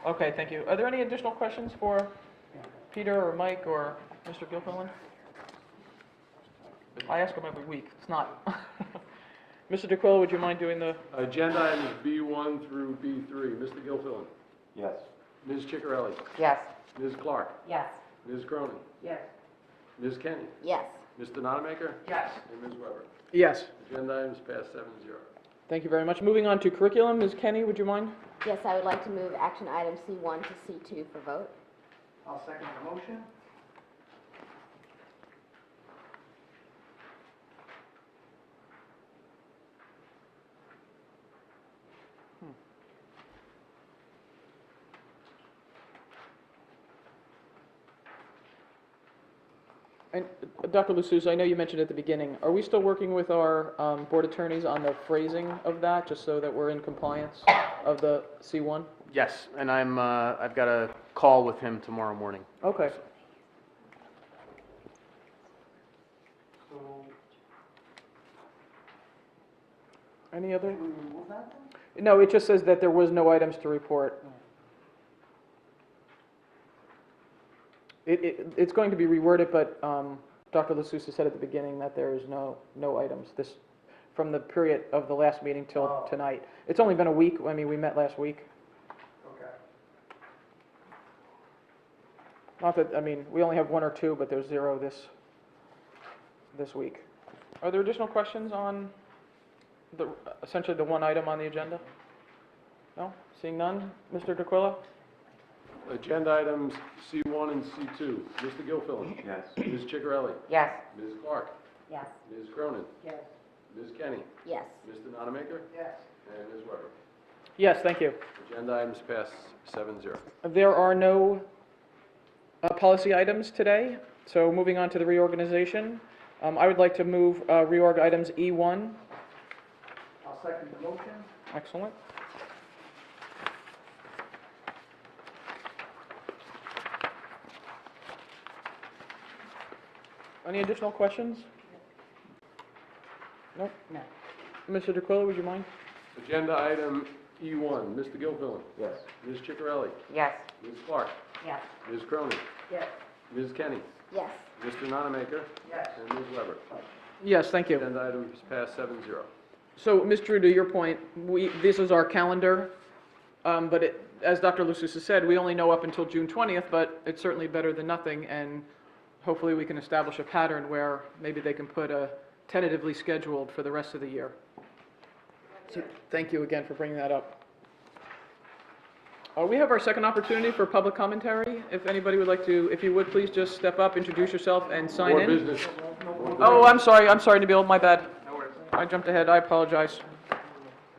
Okay, thank you. Are there any additional questions for Peter or Mike or Mr. Gilfillan? I ask him every week, it's not. Mr. DeQuilla, would you mind doing the, Agenda items B1 through B3. Mr. Gilfillan. Yes. Ms. Ciccarelli. Yes. Ms. Clark. Yes. Ms. Cronin. Yes. Ms. Kenny. Yes. Mr. Notemaker. Yes. And Ms. Weber. yes, Agenda items passed 7-0. thank you very much. Moving on to curriculum, Ms. Kenny, would you mind? Yes, I would like to move action item C1 to C2 for vote. I'll second the motion. And Dr. Lusus, I know you mentioned at the beginning, are we still working with our board attorneys on the phrasing of that, just so that we're in compliance of the C1? Yes, and I've got a call with him tomorrow morning. Okay. So, Any other? should we remove that then? No, it just says that there was no items to report. It's going to be reworded, but Dr. LaSousa said at the beginning that there is no items this, from the period of the last meeting till Oh. tonight. It's only been a week, I mean, we met last week. Okay. Not that, I mean, we only have one or two, but there's 0 this week. Are there additional questions on essentially the one item on the agenda? No? Seeing none? Mr. DeQuilla? Agenda items C1 and C2. Mr. Gilfillan. Yes. Ms. Ciccarelli. Yes. Ms. Clark. Yes. Ms. Cronin. Yes. Ms. Kenny. Yes. Mr. Notemaker. Yes. And Ms. Weber. Yes, thank you. Agenda items passed 7-0. There are no policy items today, so moving on to the reorganization. I would like to move reorg items E1. I'll second the motion. Excellent. Any additional questions? Nope. No. Mr. DeQuilla, would you mind? Agenda item E1. Mr. Gilfillan. Yes. Ms. Ciccarelli. Yes. Ms. Clark. Yes. Ms. Cronin. Yes. Ms. Kenny. Yes. Mr. Notemaker. Yes. And Ms. Weber. Yes, thank you. Agenda items passed 7-0. So, Ms. Drew, to your point, this is our calendar, but as Dr. Lusus has said, we only know up until June 20th, but it's certainly better than nothing, and hopefully we can establish a pattern where maybe they can put a tentatively scheduled for the rest of the year. So, thank you again for bringing that up. We have our second opportunity for public commentary. If anybody would like to, if you would, please just step up, introduce yourself, and sign More in. business. Oh, I'm sorry, Nabil, my bad. I jumped ahead, I apologize.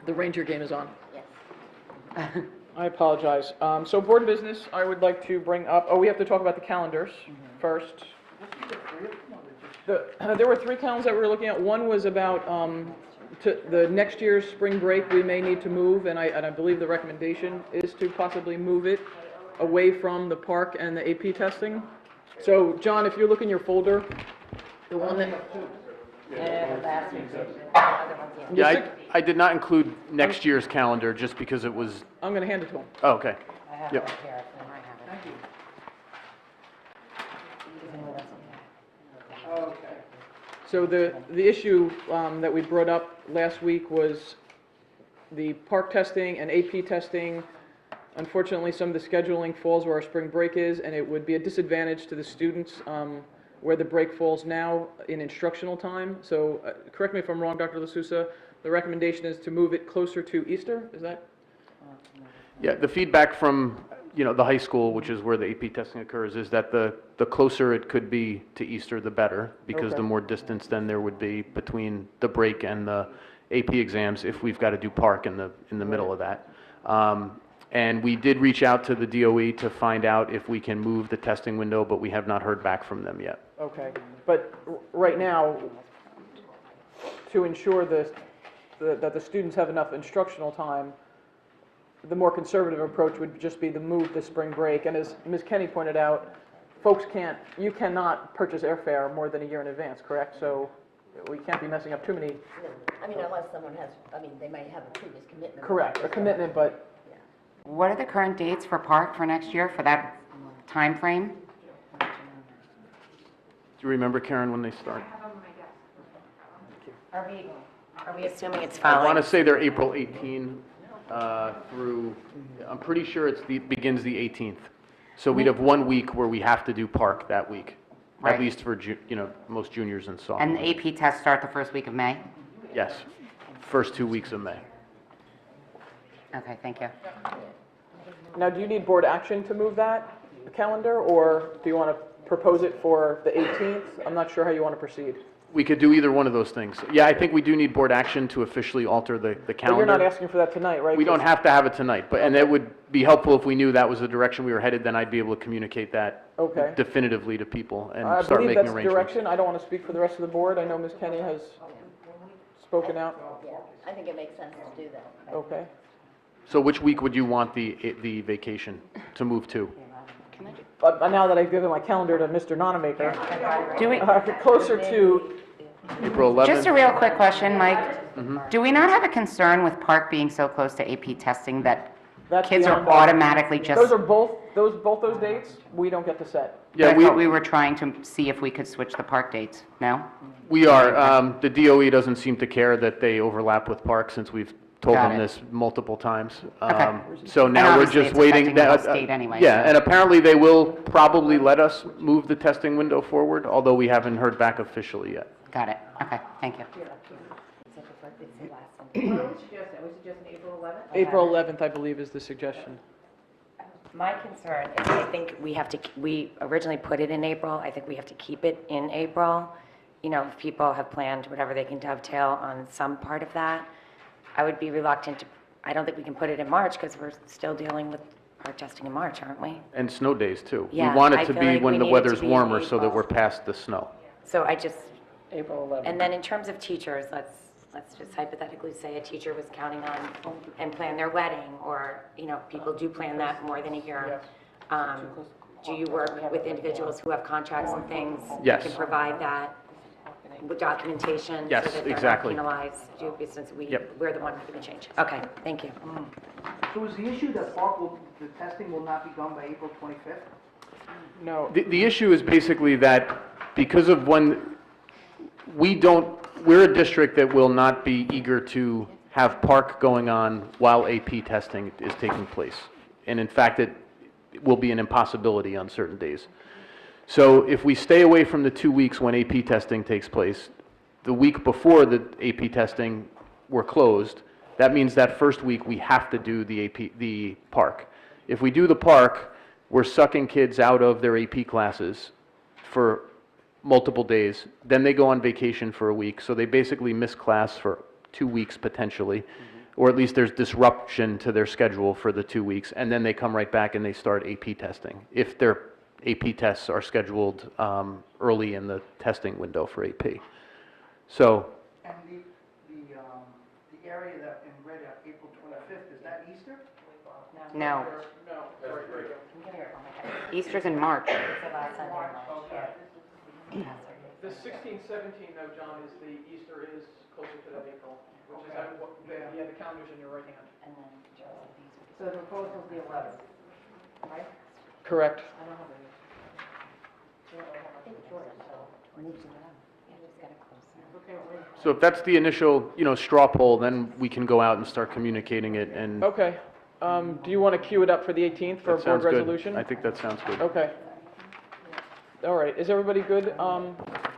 The Ranger game is on. Yes. I apologize. So board business, I would like to bring up, we have to talk about the calendars first. There were 3 calendars that we were looking at. One was about to the next year's spring break, we may need to move, and I believe the recommendation is to possibly move it away from the park and the AP testing. So, John, if you look in your folder, the one that... Yeah, the last week's, the other one's, Yeah, Yeah, I did not include next year's calendar just because it was, I'm going to hand it to him. oh, okay. I have it Yep. right here, and I have it. Thank you. Does anyone else need that? Okay. So the issue that we brought up last week was the park testing and AP testing. Unfortunately, some of the scheduling falls where our spring break is, and it would be a disadvantage to the students where the break falls now in instructional time. So correct me if I'm wrong, Dr. LaSousa, the recommendation is to move it closer to Easter, is that? Yeah, the feedback from, the high school, which is where the AP testing occurs, is that the closer it could be to Easter, the better, because Okay. the more distance then there would be between the break and the AP exams if we've got to do park in the middle of that. And we did reach out to the DOE to find out if we can move the testing window, but we have not heard back from them yet. Okay, but right now, to ensure that the students have enough instructional time, the more conservative approach would just be to move the spring break. And as Ms. Kenny pointed out, you cannot purchase airfare more than a year in advance, correct? So we can't be messing up too many, No, I mean, unless someone has, I mean, they might have a previous commitment. correct, a commitment, but What are the current dates for park for next year, for that time frame? Do you remember, Karen, when they start? Are we assuming it's I want following? to say they're April 18 through, I'm pretty sure begins the 18th. So we'd have 1 week where we have to do park that week, Right. at least for, most juniors and sophomores. And the AP tests start the first week of May? Yes, first 2 weeks of May. Okay, thank you. now, do you need board action to move that calendar, or do you want to propose it for the 18th? I'm not sure how you want to proceed. We could do either one of those things. Yeah, I think we do need board action to officially alter the But calendar. you're not asking for that tonight, right? We don't have to have it tonight, and it would be helpful if we knew that was the direction we were headed, then I'd be able to communicate that Okay. definitively to people and I start believe making that's the arrangements. direction. I don't want to speak for the rest of the board. I know Ms. Kenny has spoken out. Yeah, I think it makes sense to do that. Okay. So which week would you want the vacation to move to? But now that I've given my calendar to Mr. Nonamaker, Do we, closer to, April 11th? just a real quick question, Mike. Do we not have a concern with park being so close to AP testing that that's kids are beyond our- automatically just? Those are both those dates, we don't get to set. Yeah, I thought we were trying to see if we could switch the park dates, no? we are. The DOE doesn't seem to care that they overlap with park since we've told Got them it. this multiple times. Okay. So And now we're obviously just it's waiting. affecting the whole state anyway, Yeah, so- and apparently they will probably let us move the testing window forward, although we haven't heard back officially yet. Got it, okay, thank you. What are we suggesting? Are we suggesting April 11th? April 11th, I believe, is the suggestion. My concern is I think we originally put it in April, I think we have to keep it in April. You know, if people have planned whatever, they can dovetail on some part of that. I would be reluctant to, I don't think we can put it in March because we're still dealing with our testing in March, aren't we? And snow days, too. Yeah, We want I it to feel be like when we the need it to weather's be in warmer so that April. we're past the snow. So I just, April 11th. and then in terms of teachers, let's just hypothetically say a teacher was counting on and plan their wedding, or, you know, people do plan that more than a year. Do you work with individuals who have contracts and things? Yes. That can provide that with documentation? Yes, So that they're exactly. not penalized, since Yep. we're the one making the change. Okay, thank you. So is the issue that the testing will not be done by April 25th? No, The issue is basically that because of when, we're a district that will not be eager to have park going on while AP testing is taking place. And in fact, it will be an impossibility on certain days. So if we stay away from the 2 weeks when AP testing takes place, the week before the AP testing, we're closed. That means that first week, we have to do the park. If we do the park, we're sucking kids out of their AP classes for multiple days. Then they go on vacation for a week, so they basically miss class for 2 weeks potentially, or at least there's disruption to their schedule for the 2 weeks, and then they come right back and they start AP testing, if their AP tests are scheduled early in the testing window for AP. So, And the area that in red, April 25th, is that Easter? No. Easter's in March. the 16, 17, though, John, is the Easter is closer to that April, which is, yeah, the calendar's in your right hand. So the proposal is the 11th, right? Correct. I don't have it. Okay, wait. so if that's the initial, straw poll, then we can go out and start communicating it, and Okay. Do you want to queue it up for the 18th for a that board sounds good. resolution? I think that sounds good. Okay. All right, is everybody good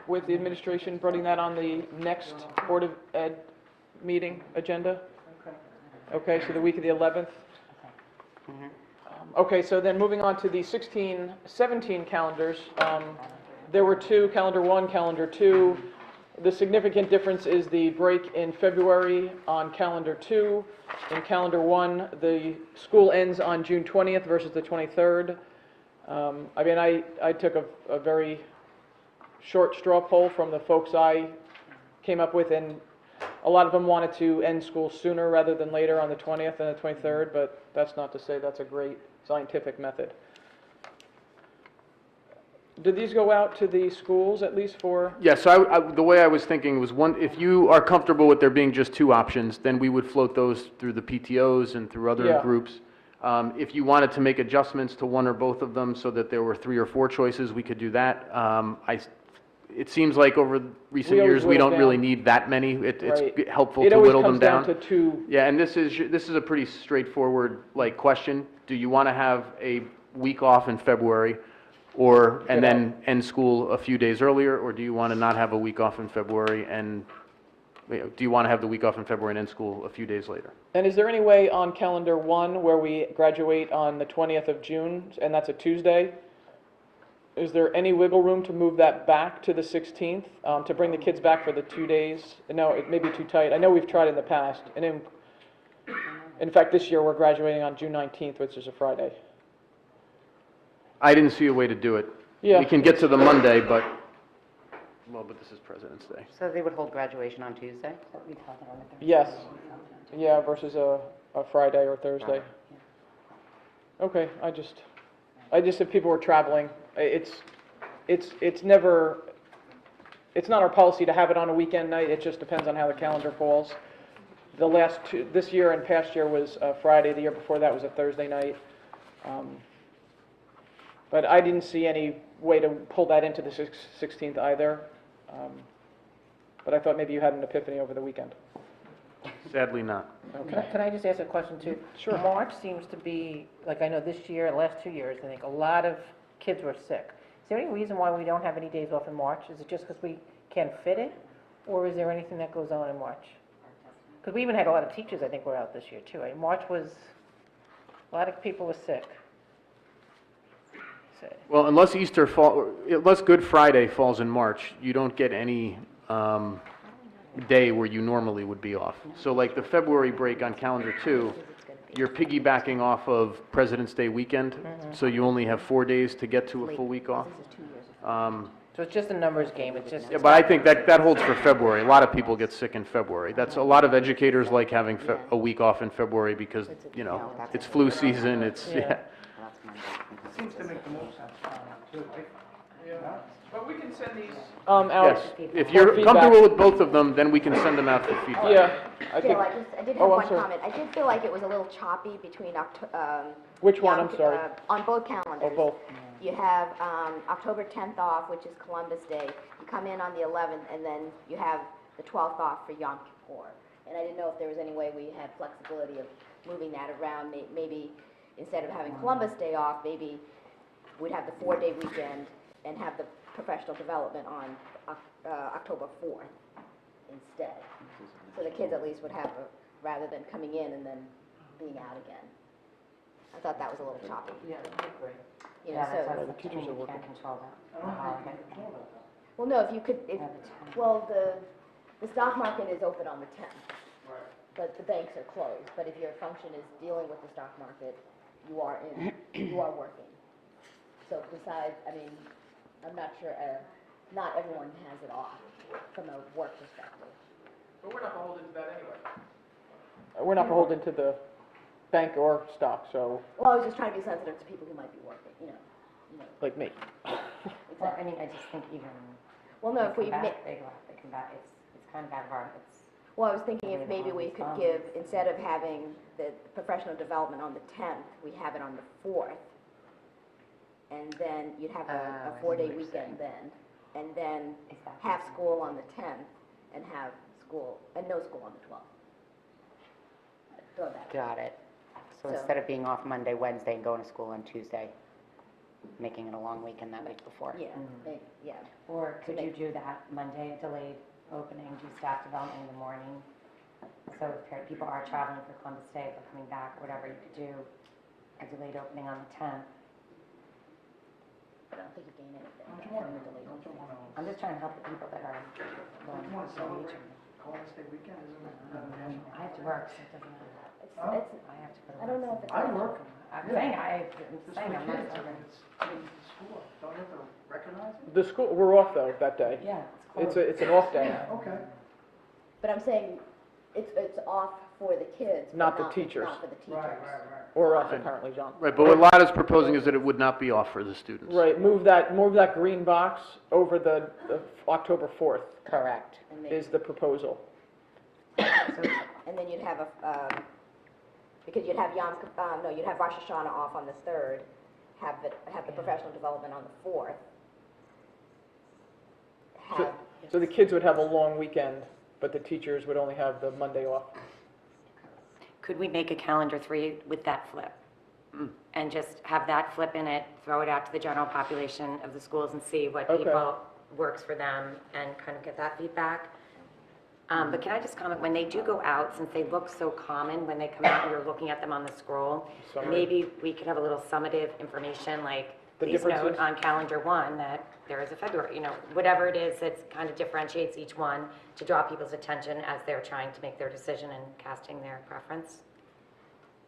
with the administration putting that on the next Board of Ed meeting agenda? Okay, so the week of the 11th? Okay, so then moving on to the 16, 17 calendars, there were two, calendar 1, calendar 2. The significant difference is the break in February on calendar 2. In calendar 1, the school ends on June 20th versus the 23rd. I took a very short straw poll from the folks I came up with, and a lot of them wanted to end school sooner rather than later on the 20th and the 23rd, but that's not to say that's a great scientific method. Did these go out to the schools at least for? Yeah, so the way I was thinking was one, if you are comfortable with there being just two options, then we would float those through the PTOs and through other Yeah. groups. If you wanted to make adjustments to one or both of them so that there were 3 or 4 choices, we could do that. It seems like over recent We always years, we whittle don't really down. need that many. Right. It's helpful It to always whittle them comes down down. to two. Yeah, and this is a pretty straightforward, like, question. Do you want to have a week off in February, and then end school a few days earlier, or do you want to not have a week off in February and, do you want to have the week off in February and end school a few days later? And is there any way on calendar 1 where we graduate on the 20th of June, and that's a Tuesday? Is there any wiggle room to move that back to the 16th, to bring the kids back for the 2 days? No, it may be too tight. I know we've tried in the past, and in fact, this year, we're graduating on June 19th, which is a Friday. I didn't see a way to do it. Yeah. We can get to the Monday, but this is President's Day. So they would hold graduation on Tuesday? Yes. Yeah, versus a Friday or Thursday. Okay, I just, if people were traveling, it's never, it's not our policy to have it on a weekend night, it just depends on how the calendar falls. The last two, this year and past year was a Friday, the year before that was a Thursday night. But I didn't see any way to pull that into the 16th either. But I thought maybe you had an epiphany over the weekend. Sadly not. Okay. Can I just ask a question too? Sure. March seems to be, like I know this year, the last 2 years, I think a lot of kids were sick. Is there any reason why we don't have any days off in March? Is it just because we can't fit it? Or is there anything that goes on in March? Because we even had a lot of teachers, I think, were out this year too. Right? March was, a lot of people were sick. So, Well, unless Good Friday falls in March, you don't get any day where you normally would be off. So like the February break on calendar 2, you're piggybacking off of President's Day weekend, so you only have 4 days to get to a full week off. So it's just a numbers game, it's just. Yeah, but I think that holds for February. A lot of people get sick in February. That's, a lot of educators like having a week off in February because, it's flu season, Yeah. Seems to make the most sense, too, right? But we can send these Yes, out. if for you're feedback. comfortable with both of them, then we can send them out for feedback. Yeah, I think, Bill, I did have Oh, I'm one sorry. comment. I did feel like it was a little choppy between which one, I'm sorry? on both calendars. Oh, both. You have October 10th off, which is Columbus Day. You come in on the 11th, and then you have the 12th off for Yom Kippur. And I didn't know if there was any way we had flexibility of moving that around. Maybe instead of having Columbus Day off, maybe we'd have the 4-day weekend and have the professional development on October 4th instead. So the kids at least would have, rather than coming in and then being out again. I thought that was a little choppy. Yeah, I agree. You know, Yeah, that's so, what the teachers are working. can't control that. I don't think you can control that, though. well, no, if you could, well, the stock market is open on the 10th. Right. But the banks are closed. But if your function is dealing with the stock market, you are working. So besides, I mean, I'm not sure, not everyone has it off from a work perspective. But we're not beholden to that anyway. We're not beholden to the bank or stock, so, Well, I was just trying to be sensitive to people who might be working, you know. like me. Well, I mean, I just think even. Well, no, if we, They come back, it's kind of out of our, well, I was thinking if maybe we could give, instead of having the professional development on the 10th, we have it on the 4th. And then you'd have a 4-day weekend then. And then have school on the 10th and have school, and no school on the 12th. Throw that. got it. So So- instead of being off Monday, Wednesday, and going to school on Tuesday, making it a long weekend that week before. Yeah, yeah. Or could you make- do that Monday, a delayed opening, do staff development in the morning? So if people are traveling for Columbus Day, if they're coming back, whatever, you could do a delayed opening on the 10th. I don't think you gain anything. Don't you want from to, the delay. don't you want to, I'm just trying to help the people that are don't going you want to to celebrate region. Columbus Day weekend, isn't it? National I have to work, so it doesn't matter. Huh? I have to put a I don't know if it's. I work. I'm Yeah. saying, I'm Just saying for I'm not kids, I mean, celebrating. it's school, don't you have to recognize it? The school, we're off though that day. Yeah, it's closed. It's an off day. Okay. But I'm saying, it's off for the kids. but Not the teachers. Not for the teachers. Or off apparently, John. Right, but what Lotta's proposing is that it would not be off for the students. Right, move that green box over the October 4th Correct. And they- is the proposal. And then you'd have because you'd have you'd have Rosh Hashanah off on the 3rd, have the professional development on the 4th. So the kids would have a long weekend, but the teachers would only have the Monday off. Could we make a calendar 3 with that flip? And just have that flip in it, throw it out to the general population of the schools and see what Okay. people works for them and kind of get that feedback? But can I just comment, when they do go out, since they look so common when they come out and you're looking at them on the scroll, Summary. maybe we could have a little summative information, like, The please note differences? on calendar 1 that there is a February, whatever it is that kind of differentiates each one to draw people's attention as they're trying to make their decision and casting their preference.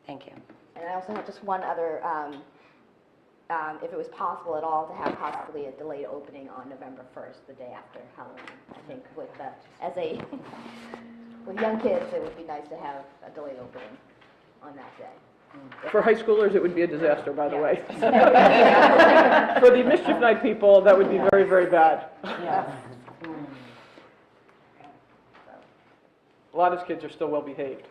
Thank you. And I also have just one other, if it was possible at all to have possibly a delayed opening on November 1st, the day after Halloween. I think with with young kids, it would be nice to have a delayed opening on that day. For high schoolers, it would be a disaster, by the way. For the Mischief Night people, that would be very, very bad. A lot of kids are still well behaved.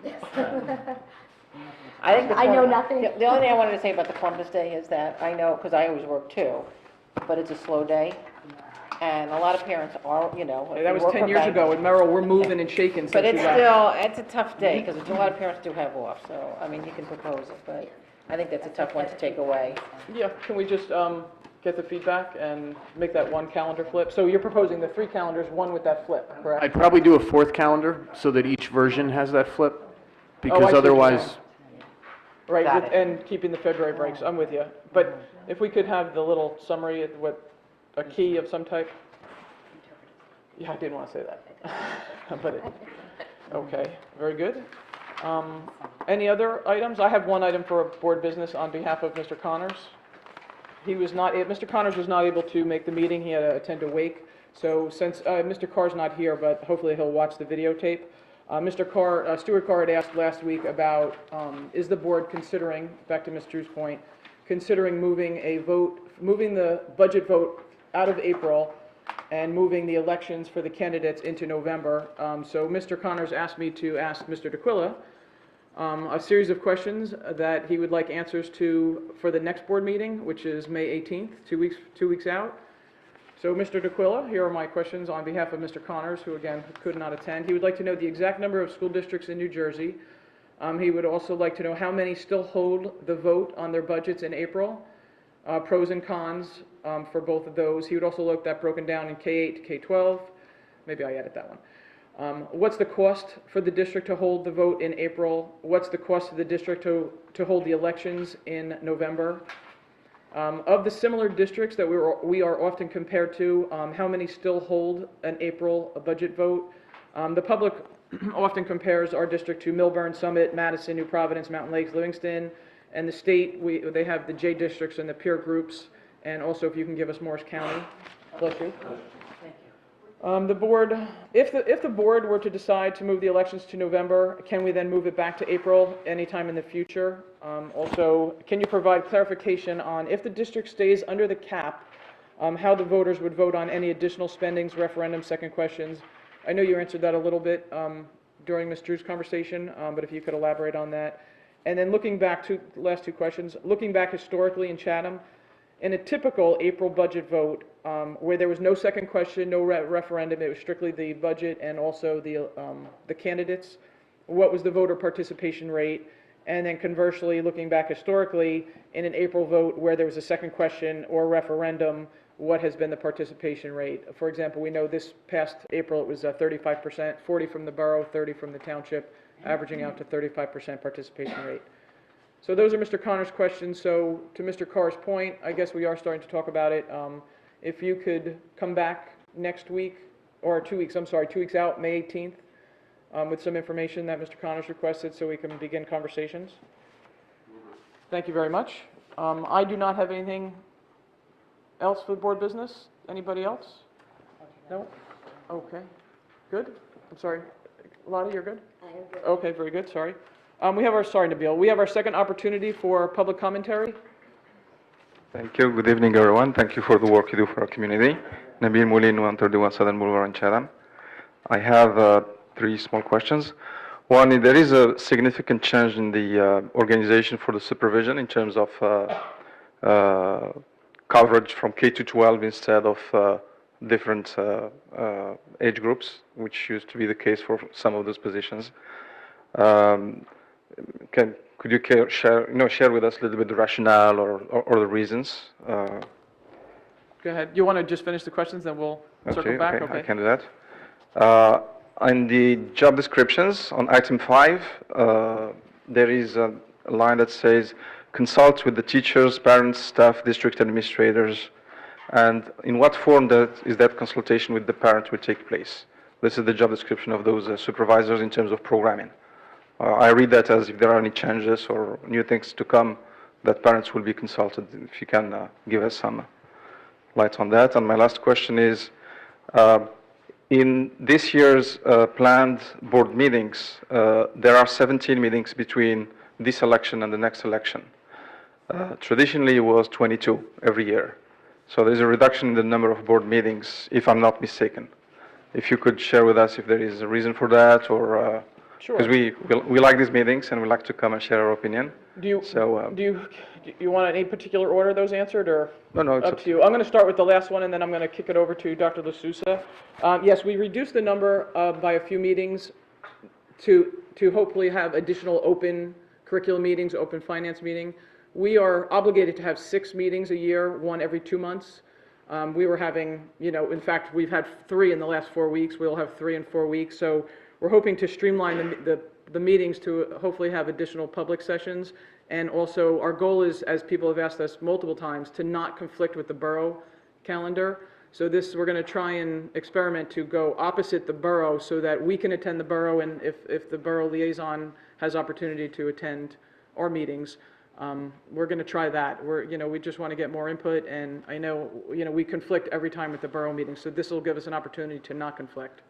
I think I know nothing. The only thing I wanted to say about the Columbus Day is that I know, because I always work too, but it's a slow day. And a lot of parents are, if That you was work 10 from years bank- ago, and Merrill, we're moving and shaking But since it's you left. still, it's a tough day, because a lot of parents do have off, so, I mean, you can propose it, but I think that's a tough one to take away. Yeah, can we just get the feedback and make that one calendar flip? So you're proposing the 3 calendars, one with that flip, correct? I'd probably do a 4th calendar so that each version has that flip, I see because what you're otherwise, Right, Got with- it. and keeping the February breaks, I'm with you. But if we could have the little summary, a key of some type? Yeah, I didn't want to say that. But, okay, very good. Any other items? I have one item for board business on behalf of Mr. Connors. Mr. Connors was not able to make the meeting, he had to attend a wake. So since, Mr. Carr's not here, but hopefully he'll watch the videotape. Stuart Carr had asked last week about, is the board considering, back to Ms. Drew's point, considering moving the budget vote out of April and moving the elections for the candidates into November. So Mr. Connors asked me to ask Mr. DeQuilla a series of questions that he would like answers to for the next board meeting, which is May 18th, 2 weeks out. So, Mr. DeQuilla, here are my questions on behalf of Mr. Connors, who again could not attend. He would like to know the exact number of school districts in New Jersey. He would also like to know how many still hold the vote on their budgets in April, pros and cons for both of those. He would also like that broken down in K-8 to K-12. Maybe I added that one. What's the cost for the district to hold the vote in April? What's the cost of the district to hold the elections in November? Of the similar districts that we are often compared to, how many still hold an April budget vote? The public often compares our district to Milburn, Summit, Madison, New Providence, Mountain Lakes, Livingston, and the state, they have the J districts and the peer groups, and also if you can give us Morris County. Bless you. The board, if the board were to decide to move the elections to November, can we then move it back to April anytime in the future? Also, can you provide clarification on if the district stays under the cap, how the voters would vote on any additional spendings, referendums, second questions? I know you answered that a little bit during Ms. Drew's conversation, but if you could elaborate on that. And then looking back to the last 2 questions, looking back historically in Chatham, in a typical April budget vote, where there was no second question, no referendum, it was strictly the budget and also the candidates, what was the voter participation rate? And then conversely, looking back historically, in an April vote where there was a second question or referendum, what has been the participation rate? For example, we know this past April it was 35%, 40 from the borough, 30 from the township, averaging out to 35% participation rate. So those are Mr. Connor's questions. So to Mr. Carr's point, I guess we are starting to talk about it. If you could come back next week, or 2 weeks, I'm sorry, 2 weeks out, May 18th, with some information that Mr. Connors requested so we can begin conversations. Thank you very much. I do not have anything else for board business. Anybody else? No? Okay. Good. I'm sorry. Lottie, you're good? I didn't get Okay, very good, sorry. Sorry, Nabil. We have our second opportunity for public commentary. Thank you. Good evening, everyone. Thank you for the work you do for our community. Nabil Moulin, 131 Southern Boulevard in Chatham. I have 3 small questions. One, there is a significant change in the organization for the supervision in terms of coverage from K to 12 instead of different age groups, which used to be the case for some of those positions. Could you share with us a little bit the rationale or the reasons? Go ahead. You want to just finish the questions, then we'll circle back? I can do that. In the job descriptions on item 5, there is a line that says, consult with the teachers, parents, staff, district administrators, and in what form is that consultation with the parent will take place? This is the job description of those supervisors in terms of programming. I read that as if there are any changes or new things to come, that parents will be consulted. If you can give us some light on that. And my last question is, in this year's planned board meetings, there are 17 meetings between this election and the next election. Traditionally, it was 22 every year. So there's a reduction in the number of board meetings, if I'm not mistaken. If you could share with us if there is a reason for that, or Sure. because we like these meetings and we like to come and share our opinion. Do you want any particular order those answered, or? No, it's up to you. I'm going to start with the last one, and then I'm going to kick it over to Dr. LaSousa. Yes, we reduced the number by a few meetings to hopefully have additional open curriculum meetings, open finance meeting. We are obligated to have 6 meetings a year, 1 every 2 months. We were having, in fact, we've had 3 in the last 4 weeks. We'll have 3 in 4 weeks. So we're hoping to streamline the meetings to hopefully have additional public sessions. And also, our goal is, as people have asked us multiple times, to not conflict with the borough calendar. So we're going to try and experiment to go opposite the borough so that we can attend the borough, and if the borough liaison has opportunity to attend our meetings, we're going to try that. We just want to get more input, and I know, we conflict every time with the borough meetings, so this will give us an opportunity to not conflict.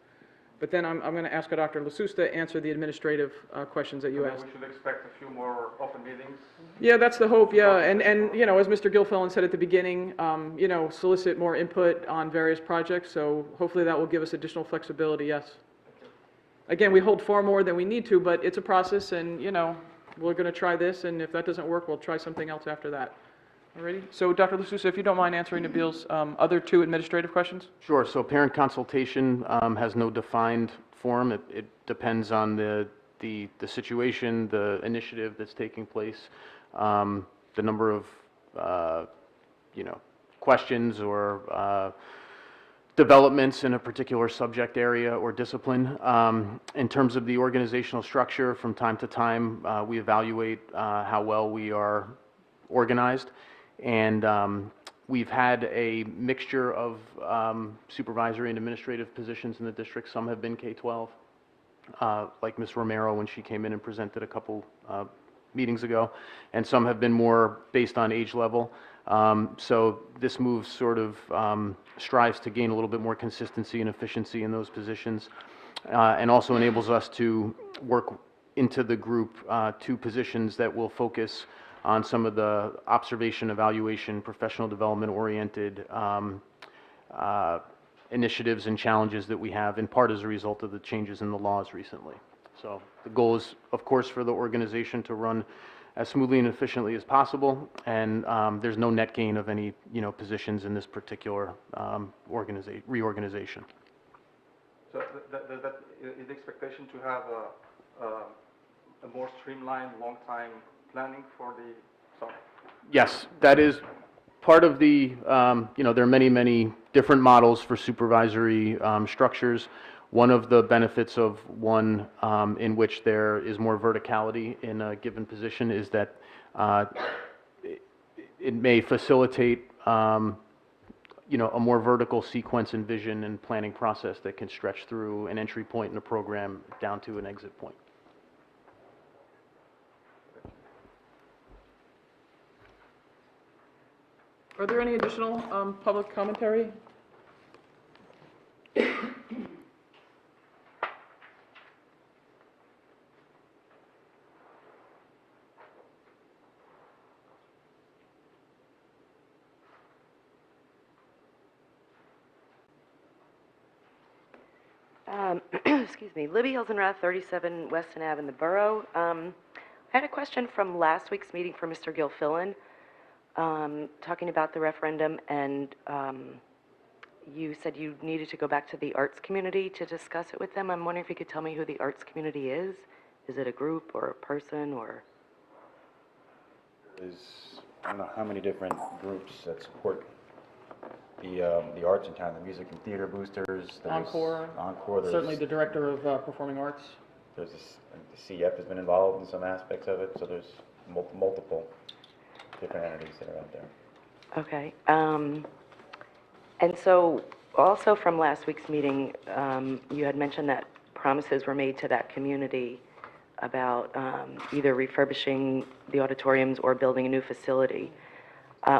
But then I'm going to ask Dr. LaSousa to answer the administrative questions that you asked. We should expect a few more open meetings? Yeah, that's the hope, yeah. And as Mr. Gilfillan said at the beginning, solicit more input on various projects, so hopefully that will give us additional flexibility, yes. Again, we hold far more than we need to, but it's a process, and, we're going to try this, and if that doesn't work, we'll try something else after that. Alrighty? So, Dr. LaSousa, if you don't mind answering Nabil's other 2 administrative questions? Sure. So parent consultation has no defined form. It depends on the situation, the initiative that's taking place, the number of questions or developments in a particular subject area or discipline. In terms of the organizational structure, from time to time, we evaluate how well we are organized. And we've had a mixture of supervisory and administrative positions in the district. Some have been K-12, like Ms. Romero when she came in and presented a couple meetings ago, and some have been more based on age level. So this move sort of strives to gain a little bit more consistency and efficiency in those positions, and also enables us to work into the group 2 positions that will focus on some of the observation, evaluation, professional development-oriented initiatives and challenges that we have, in part as a result of the changes in the laws recently. So the goal is, of course, for the organization to run as smoothly and efficiently as possible, and there's no net gain of any, positions in this particular reorganization. So that is the expectation to have a more streamlined, long-time planning for the, Yes, that is part of the, there are many, many different models for supervisory structures. One of the benefits of one in which there is more verticality in a given position is that it may facilitate, a more vertical sequence and vision and planning process that can stretch through an entry point in a program down to an exit point. Are there any additional public commentary? Excuse me, Libby Hilsenrath, 37 Weston Ave in the Borough. I had a question from last week's meeting for Mr. Gilfillan, talking about the referendum, and you said you needed to go back to the arts community to discuss it with them. I'm wondering if you could tell me who the arts community is? Is it a group or a person or? There's, I don't know how many different groups that support the arts in town, the music and theater boosters. there's Encore. Encore, there's, Certainly the Director of Performing Arts. there's this, the CF has been involved in some aspects of it, so there's multiple different entities that are out there. Okay. And so, also from last week's meeting, you had mentioned that promises were made to that community about either refurbishing the auditoriums or building a new facility.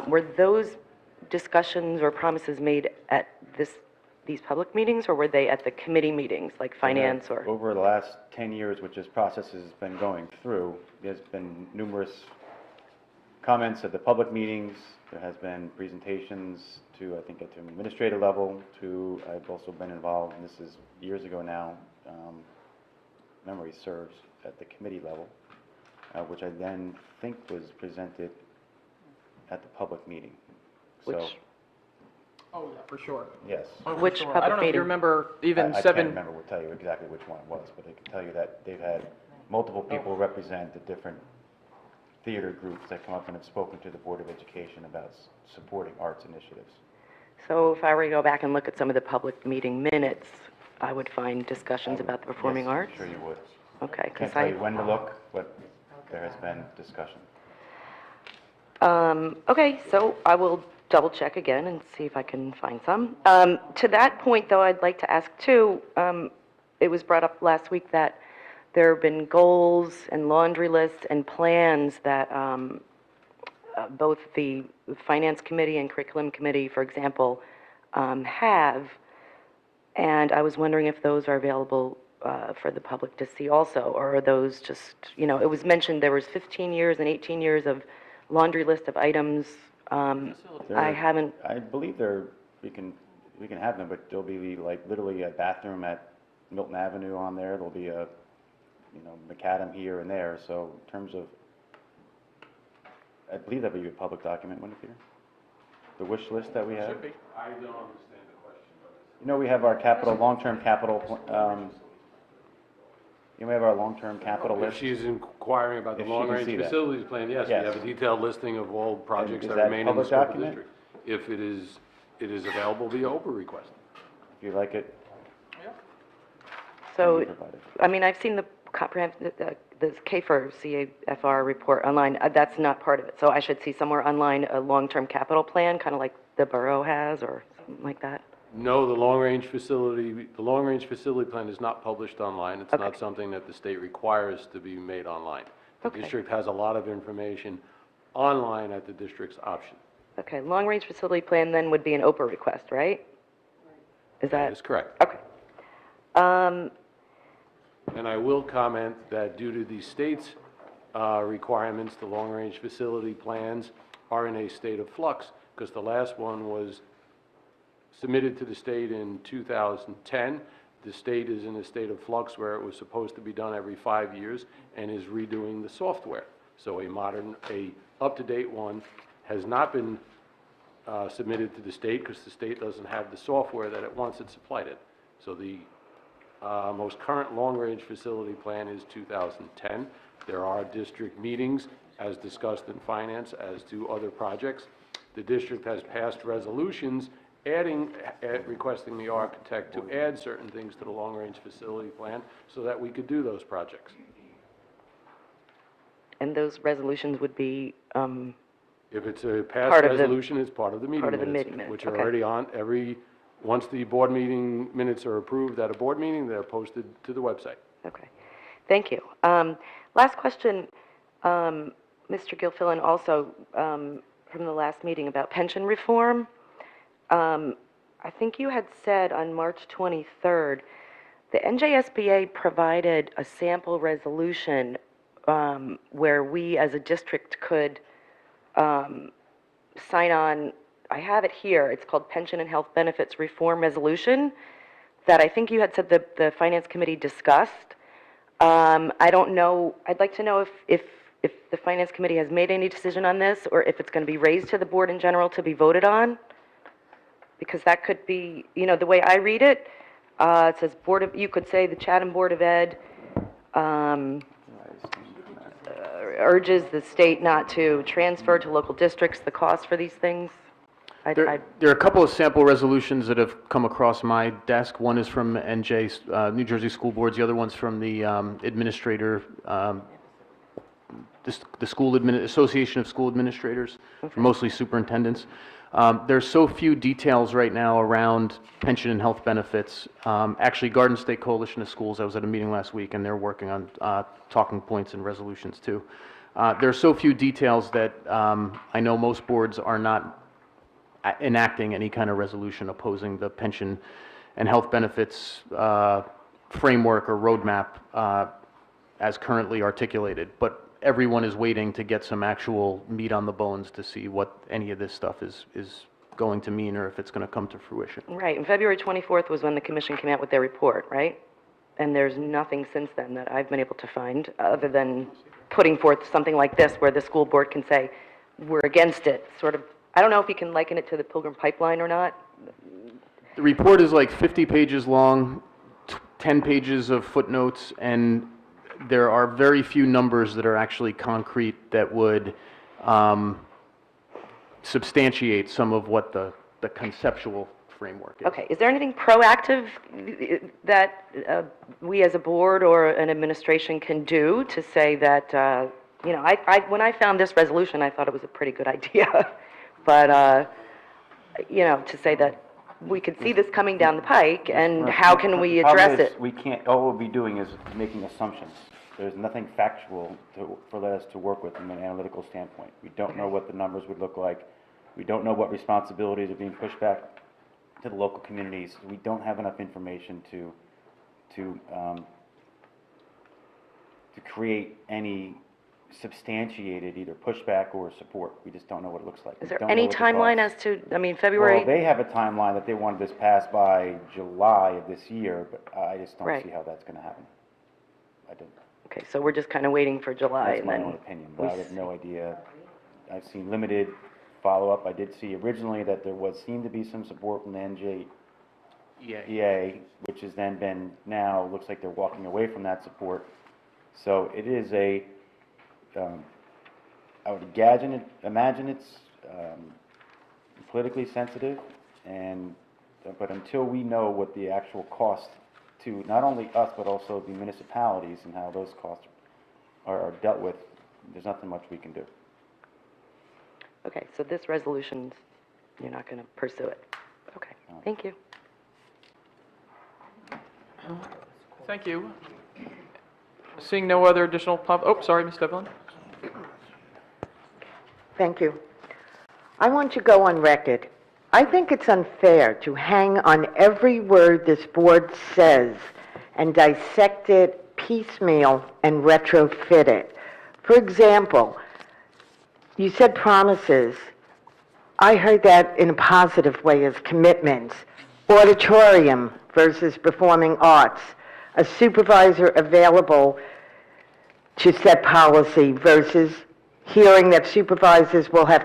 Were those discussions or promises made at these public meetings, or were they at the committee meetings, like finance or? Over the last 10 years, which this process has been going through, there's been numerous comments at the public meetings. There has been presentations to, I think, at the administrative level, to, I've also been involved, and this is years ago now, memory serves, at the committee level, which I then think was presented at the public meeting. So, Which? Oh, yeah, for sure. yes. Oh, for Which sure. public I don't know if meeting? you remember even I seven. can't remember, we'll tell you exactly which one it was, but I can tell you that they've had multiple people represent the different theater groups that come up and have spoken to the Board of Education about supporting arts initiatives. So if I were to go back and look at some of the public meeting minutes, I would find discussions about the performing Yes, arts? I'm sure you would. Okay, Can't because tell you when to look, but there has been discussion. Okay, so I will double check again and see if I can find some. To that point, though, I'd like to ask too, it was brought up last week that there have been goals and laundry lists and plans that both the Finance Committee and Curriculum Committee, for example, have. And I was wondering if those are available for the public to see also, or are those just, you know, it was mentioned there was 15 years and 18 years of laundry list of items. I haven't, I believe we can have them, but there'll be like literally a bathroom at Milton Avenue on there. There'll be a, macadam here and there. So in terms of, I believe that would be a public document, wouldn't it be? The wish list that we have. Should be. I don't understand the question, but We have our long-term capital, we have our long-term capital if list. she's inquiring about the If she can long-range see that. facilities plan, yes, we Yes. have a detailed listing of all projects is that that remain in the public scope of the document? district. If it is available via Oprah request. If you like it, so, we provide it. I mean, I've seen the comprehensive, the CAFR, CAFR report online. That's not part of it. So I should see somewhere online a long-term capital plan, kind of like the borough has or something like that? No, the long-range facility plan is not published online. It's Okay. not something that the state requires to be made online. The Okay. district has a lot of information online at the district's option. Okay, long-range facility plan then would be an Oprah request, right? Is That that? is correct. Okay. And I will comment that due to the state's requirements, the long-range facility plans are in a state of flux, because the last one was submitted to the state in 2010. The state is in a state of flux where it was supposed to be done every 5 years and is redoing the software. So a up-to-date one has not been submitted to the state because the state doesn't have the software that it wants it supplied in. So the most current long-range facility plan is 2010. There are district meetings, as discussed in finance, as to other projects. The district has passed resolutions requesting the architect to add certain things to the long-range facility plan so that we could do those projects. And those resolutions would be, If it's a passed Part of the- resolution, it's part of the meeting part of the minutes, meeting minutes, which are okay. already on once the board meeting minutes are approved at a board meeting, they're posted to the website. okay. Thank you. Last question, Mr. Gilfillan, also from the last meeting about pension reform. I think you had said on March 23rd, the NJSBA provided a sample resolution where we as a district could sign on. I have it here. It's called Pension and Health Benefits Reform Resolution that I think you had said the Finance Committee discussed. I don't know, I'd like to know if the Finance Committee has made any decision on this, or if it's going to be raised to the board in general to be voted on. Because that could be, you know, the way I read it, it says you could say the Chatham Board of Ed urges the state not to transfer to local districts the cost for these things. There are a couple of sample resolutions that have come across my desk. One is from NJ, New Jersey School Boards. The other one's from the administrator, the Association of School Administrators, mostly superintendents. There's so few details right now around pension and health benefits. Actually, Garden State Coalition of Schools, I was at a meeting last week, and they're working on talking points and resolutions too. There are so few details that I know most boards are not enacting any kind of resolution opposing the pension and health benefits framework or roadmap as currently articulated. But everyone is waiting to get some actual meat on the bones to see what any of this stuff is going to mean, or if it's going to come to fruition. Right, and February 24th was when the commission came out with their report, right? And there's nothing since then that I've been able to find, other than putting forth something like this, where the school board can say, we're against it, sort of. I don't know if you can liken it to the Pilgrim Pipeline or not. The report is like 50 pages long, 10 pages of footnotes, and there are very few numbers that are actually concrete that would substantiate some of what the conceptual framework is. Okay, is there anything proactive that we as a board or an administration can do to say that, you know, when I found this resolution, I thought it was a pretty good idea. But, you know, to say that we could see this coming down the pike, and how can we address it? We can't, all we'll be doing is making assumptions. There's nothing factual for us to work with from an analytical standpoint. We don't know what the numbers would look like. We don't know what responsibilities are being pushed back to the local communities. We don't have enough information to create any substantiated either pushback or support. We just don't know what it looks like. Is there any timeline as to, I mean, February? Well, they have a timeline that they wanted this passed by July of this year, but I just don't see how that's going to happen. I don't. Okay, so we're just kind of waiting for July, That's and my then own opinion, but I have no idea. I've seen limited follow-up. I did see originally that there seemed to be some support from the NJEA, which has then been, now looks like they're walking away from that support. So it is I would imagine it's politically sensitive, but until we know what the actual cost to not only us, but also the municipalities and how those costs are dealt with, there's nothing much we can do. Okay, so this resolution, you're not going to pursue it. Okay, thank you. Thank you. Seeing no other additional sorry, Ms. Devlin. Thank you. I want to go on record. I think it's unfair to hang on every word this board says and dissect it piecemeal and retrofit it. For example, you said promises. I heard that in a positive way as commitments. Auditorium versus performing arts. A supervisor available to set policy versus hearing that supervisors will have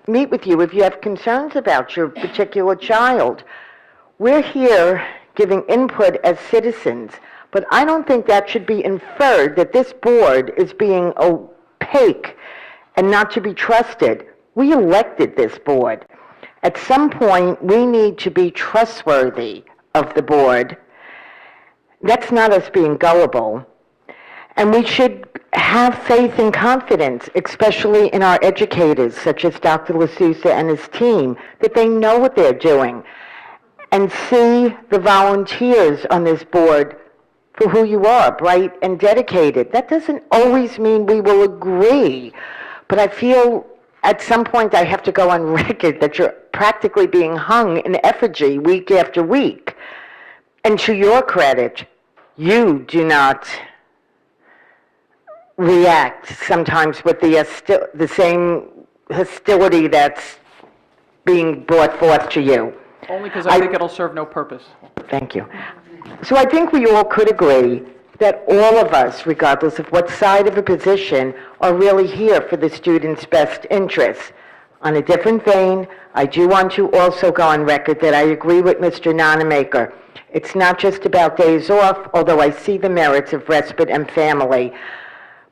meet with you if you have concerns about your particular child. We're here giving input as citizens, but I don't think that should be inferred that this board is being opaque and not to be trusted. We elected this board. At some point, we need to be trustworthy of the board. That's not us being gullible. And we should have faith and confidence, especially in our educators, such as Dr. LaSousa and his team, that they know what they're doing. And see the volunteers on this board for who you are, bright and dedicated. That doesn't always mean we will agree, but I feel at some point I have to go on record that you're practically being hung in effigy week after week. And to your credit, you do not react sometimes with the same hostility that's being brought forth to you. Only because I think it'll serve no purpose. Thank you. So I think we all could agree that all of us, regardless of what side of a position, are really here for the students' best interests. On a different vein, I do want to also go on record that I agree with Mr. Nonamaker. It's not just about days off, although I see the merits of respite and family.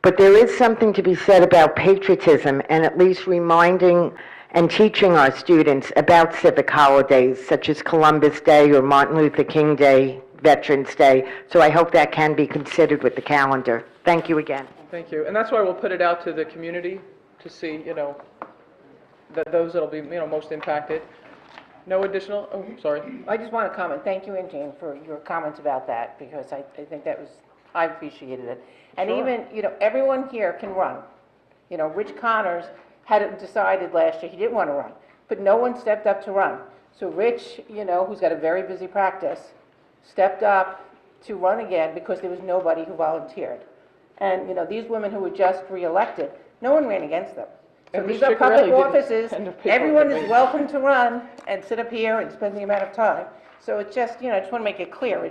But there is something to be said about patriotism and at least reminding and teaching our students about civic holidays such as Columbus Day or Martin Luther King Day, Veterans Day. So I hope that can be considered with the calendar. Thank you again. Thank you. And that's why we'll put it out to the community to see, that those that'll be, most impacted. No additional, oh, sorry. I just want to comment, thank you, Jean, for your comments about that, because I think that was, I appreciated it. And Sure. even, everyone here can run. Rich Connors had decided last year he didn't want to run, but no one stepped up to run. So Rich, who's got a very busy practice, stepped up to run again because there was nobody who volunteered. And, these women who were just reelected, no one ran against them. So And these Ms. are public Ciccarelli didn't offices, end up picking everyone up the is bait. welcome to run and sit up here and spend the amount of time. So it's just, I just want to make it clear,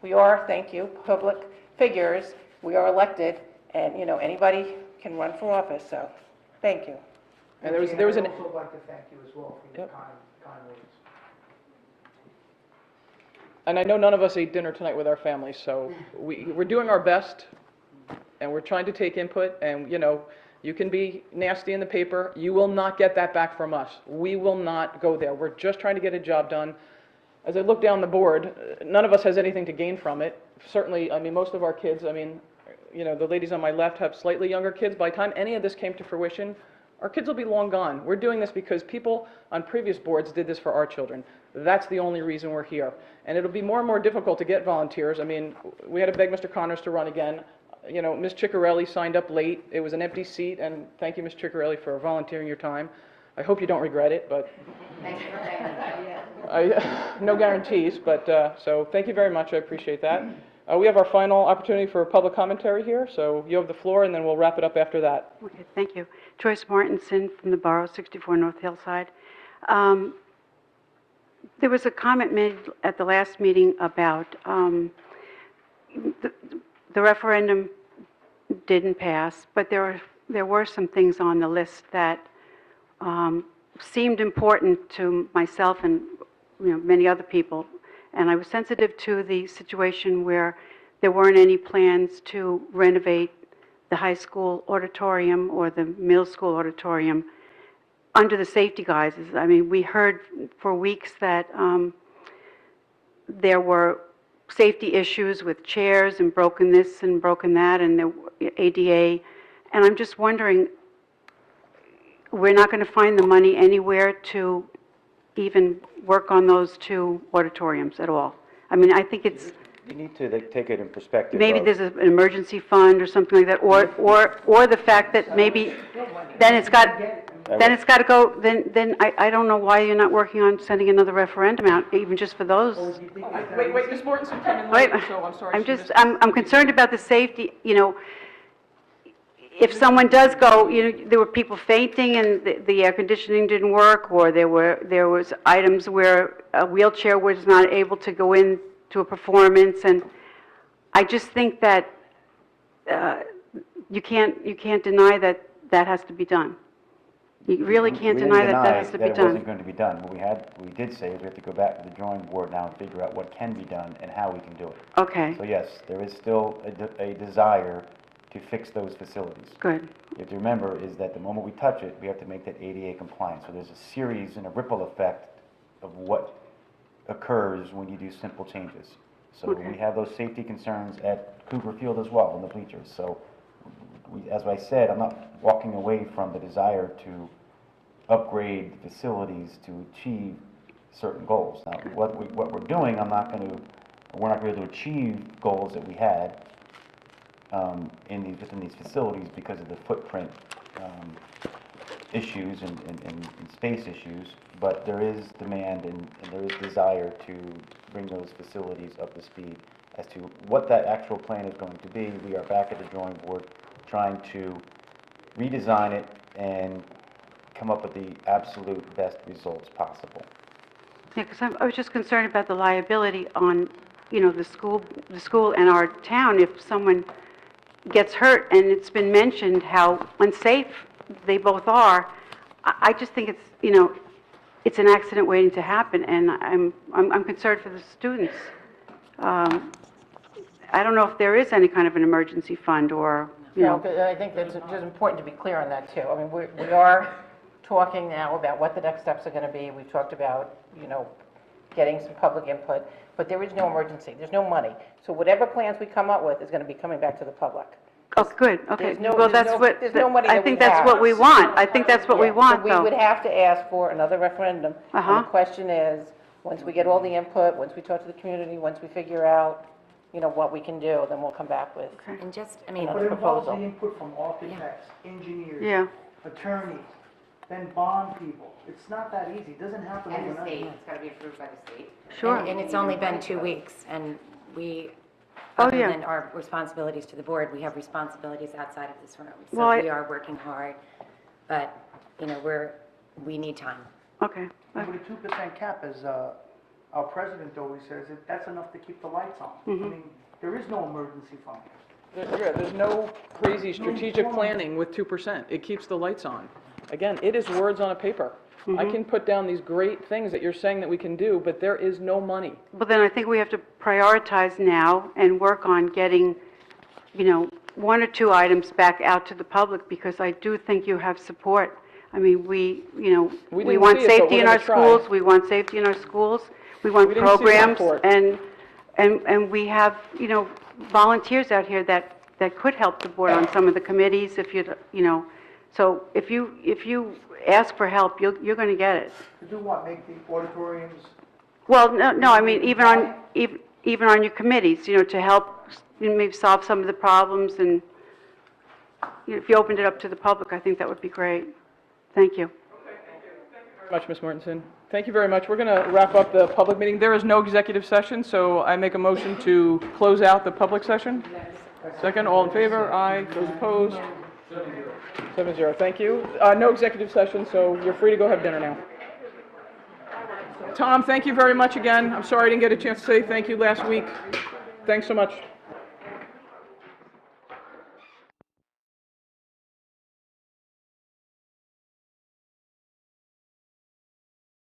we are, thank you, public figures, we are elected, and, anybody can run for office, so, thank you. And there was an, I'd also like to thank you as well for your Yep. kind words. and I know none of us ate dinner tonight with our families, so we're doing our best, and we're trying to take input, and, you can be nasty in the paper, you will not get that back from us. We will not go there. We're just trying to get a job done. As I look down the board, none of us has anything to gain from it. Certainly, most of our kids, the ladies on my left have slightly younger kids. By the time any of this came to fruition, our kids will be long gone. We're doing this because people on previous boards did this for our children. That's the only reason we're here. And it'll be more and more difficult to get volunteers. We had to beg Mr. Connors to run again. Ms. Ciccarelli signed up late. It was an empty seat, and thank you, Ms. Ciccarelli, for volunteering your time. I hope you don't regret it, but Thank you for saying that. no guarantees, but, so thank you very much, I appreciate that. We have our final opportunity for public commentary here, so you have the floor, and then we'll wrap it up after that. Okay, thank you. Joyce Martinson from the Borough, 64 North Hillside. There was a comment made at the last meeting about the referendum didn't pass, but there were some things on the list that seemed important to myself and many other people. And I was sensitive to the situation where there weren't any plans to renovate the high school auditorium or the middle school auditorium under the safety guises. We heard for weeks that there were safety issues with chairs and broken this and broken that and the ADA. And I'm just wondering, we're not going to find the money anywhere to even work on those two auditoriums at all. I think it's, You need to take it in perspective. maybe of- there's an emergency fund or something like that, or the fact that maybe, then it's got to go, then I don't know why you're not working on sending another referendum out, even just for those. Wait, Ms. Mortensen came in Wait, late, so I'm sorry. she missed- I'm concerned about the safety, if someone does go, there were people fainting and the air conditioning didn't work, or there was items where a wheelchair was not able to go in to a performance, and I just think that you can't deny that has to be done. You really can't deny that has to be We didn't deny that it wasn't done. going to be done. What we did say is we have to go back to the drawing board now and figure out what can be done and how we can do it. Okay, So yes, there is still a desire to fix those facilities. good. You have to remember is that the moment we touch it, we have to make that ADA compliant. So there's a series and a ripple effect of what occurs when you do simple changes. So Okay. we have those safety concerns at Cougar Field as well, in the bleachers. So as I said, I'm not walking away from the desire to upgrade facilities to achieve certain goals. Now, what we're doing, we're not going to be able to achieve goals that we had within these facilities because of the footprint issues and space issues, but there is demand and there is desire to bring those facilities up to speed. As to what that actual plan is going to be, we are back at the drawing board trying to redesign it and come up with the absolute best results possible. Yeah, because I was just concerned about the liability on you know, the school and our town, if someone gets hurt, and it's been mentioned how unsafe they both are, I just think it's, you know, it's an accident waiting to happen, and I'm concerned for the students. I don't know if there is any kind of an emergency fund or, you No, know. 'cause I think that's just important to be clear on that, too. I mean, we are talking now about what the next steps are gonna be. We've talked about, you know, getting some public input, but there is no emergency, there's no money. So whatever plans we come up with is gonna be coming back to the public. Oh, good, okay. There's no- Well, there's that's no- what, there's no money I that think we that's have. what we want. I think that's what we Yeah, want, So we though. would have to ask for another referendum. And Uh-huh. the question is, once we get all the input, once we talk to the community, once we figure out, you know, what we can do, then we'll come back with. And just, I mean, Another But it involves the proposal. input from architects, engineers. Yeah. Attorneys, then bond people. It's not that easy. It doesn't happen and the overnight. state, it's gotta be approved by the state. Sure. And it's only been 2 weeks, and we, Oh, other yeah. than our responsibilities to the board, we have responsibilities outside of this room. Well, So we are working hard, but, you know, we need time. Okay. And with a 2% cap, as our president always says, that's enough to keep the lights on. I Mm-hmm. mean, there is no emergency fund. There's no crazy strategic planning with 2%. It keeps the lights on. Again, it is words on a paper. I can put down these great things that you're saying that we can do, but there is no money. But then I think we have to prioritize now and work on getting, you know, 1 or 2 items back out to the public, because I do think you have support. I mean, you know, We we didn't want see it, but safety we're in our gonna try. schools, we want safety in our schools, we want We didn't see the programs, report. and we have, you know, volunteers out here that could help the board on some of the committees, if you know, so if you ask for help, you're going to get it. To do what, make the auditoriums, Well, no, I mean, even on your committees, you know, to help, you know, maybe solve some of the problems, and you know, if you opened it up to the public, I think that would be great. Thank you. Very much, Ms. Mortensen. Thank you very much. We're going to wrap up the public meeting. There is no executive session, so I make a motion to close out the public session. Second, all in favor? Aye. Those opposed? 7-0. Thank you. No executive session, so you're free to go have dinner now. Tom, thank you very much again. I'm sorry I didn't get a chance to say thank you last week. Thanks so much.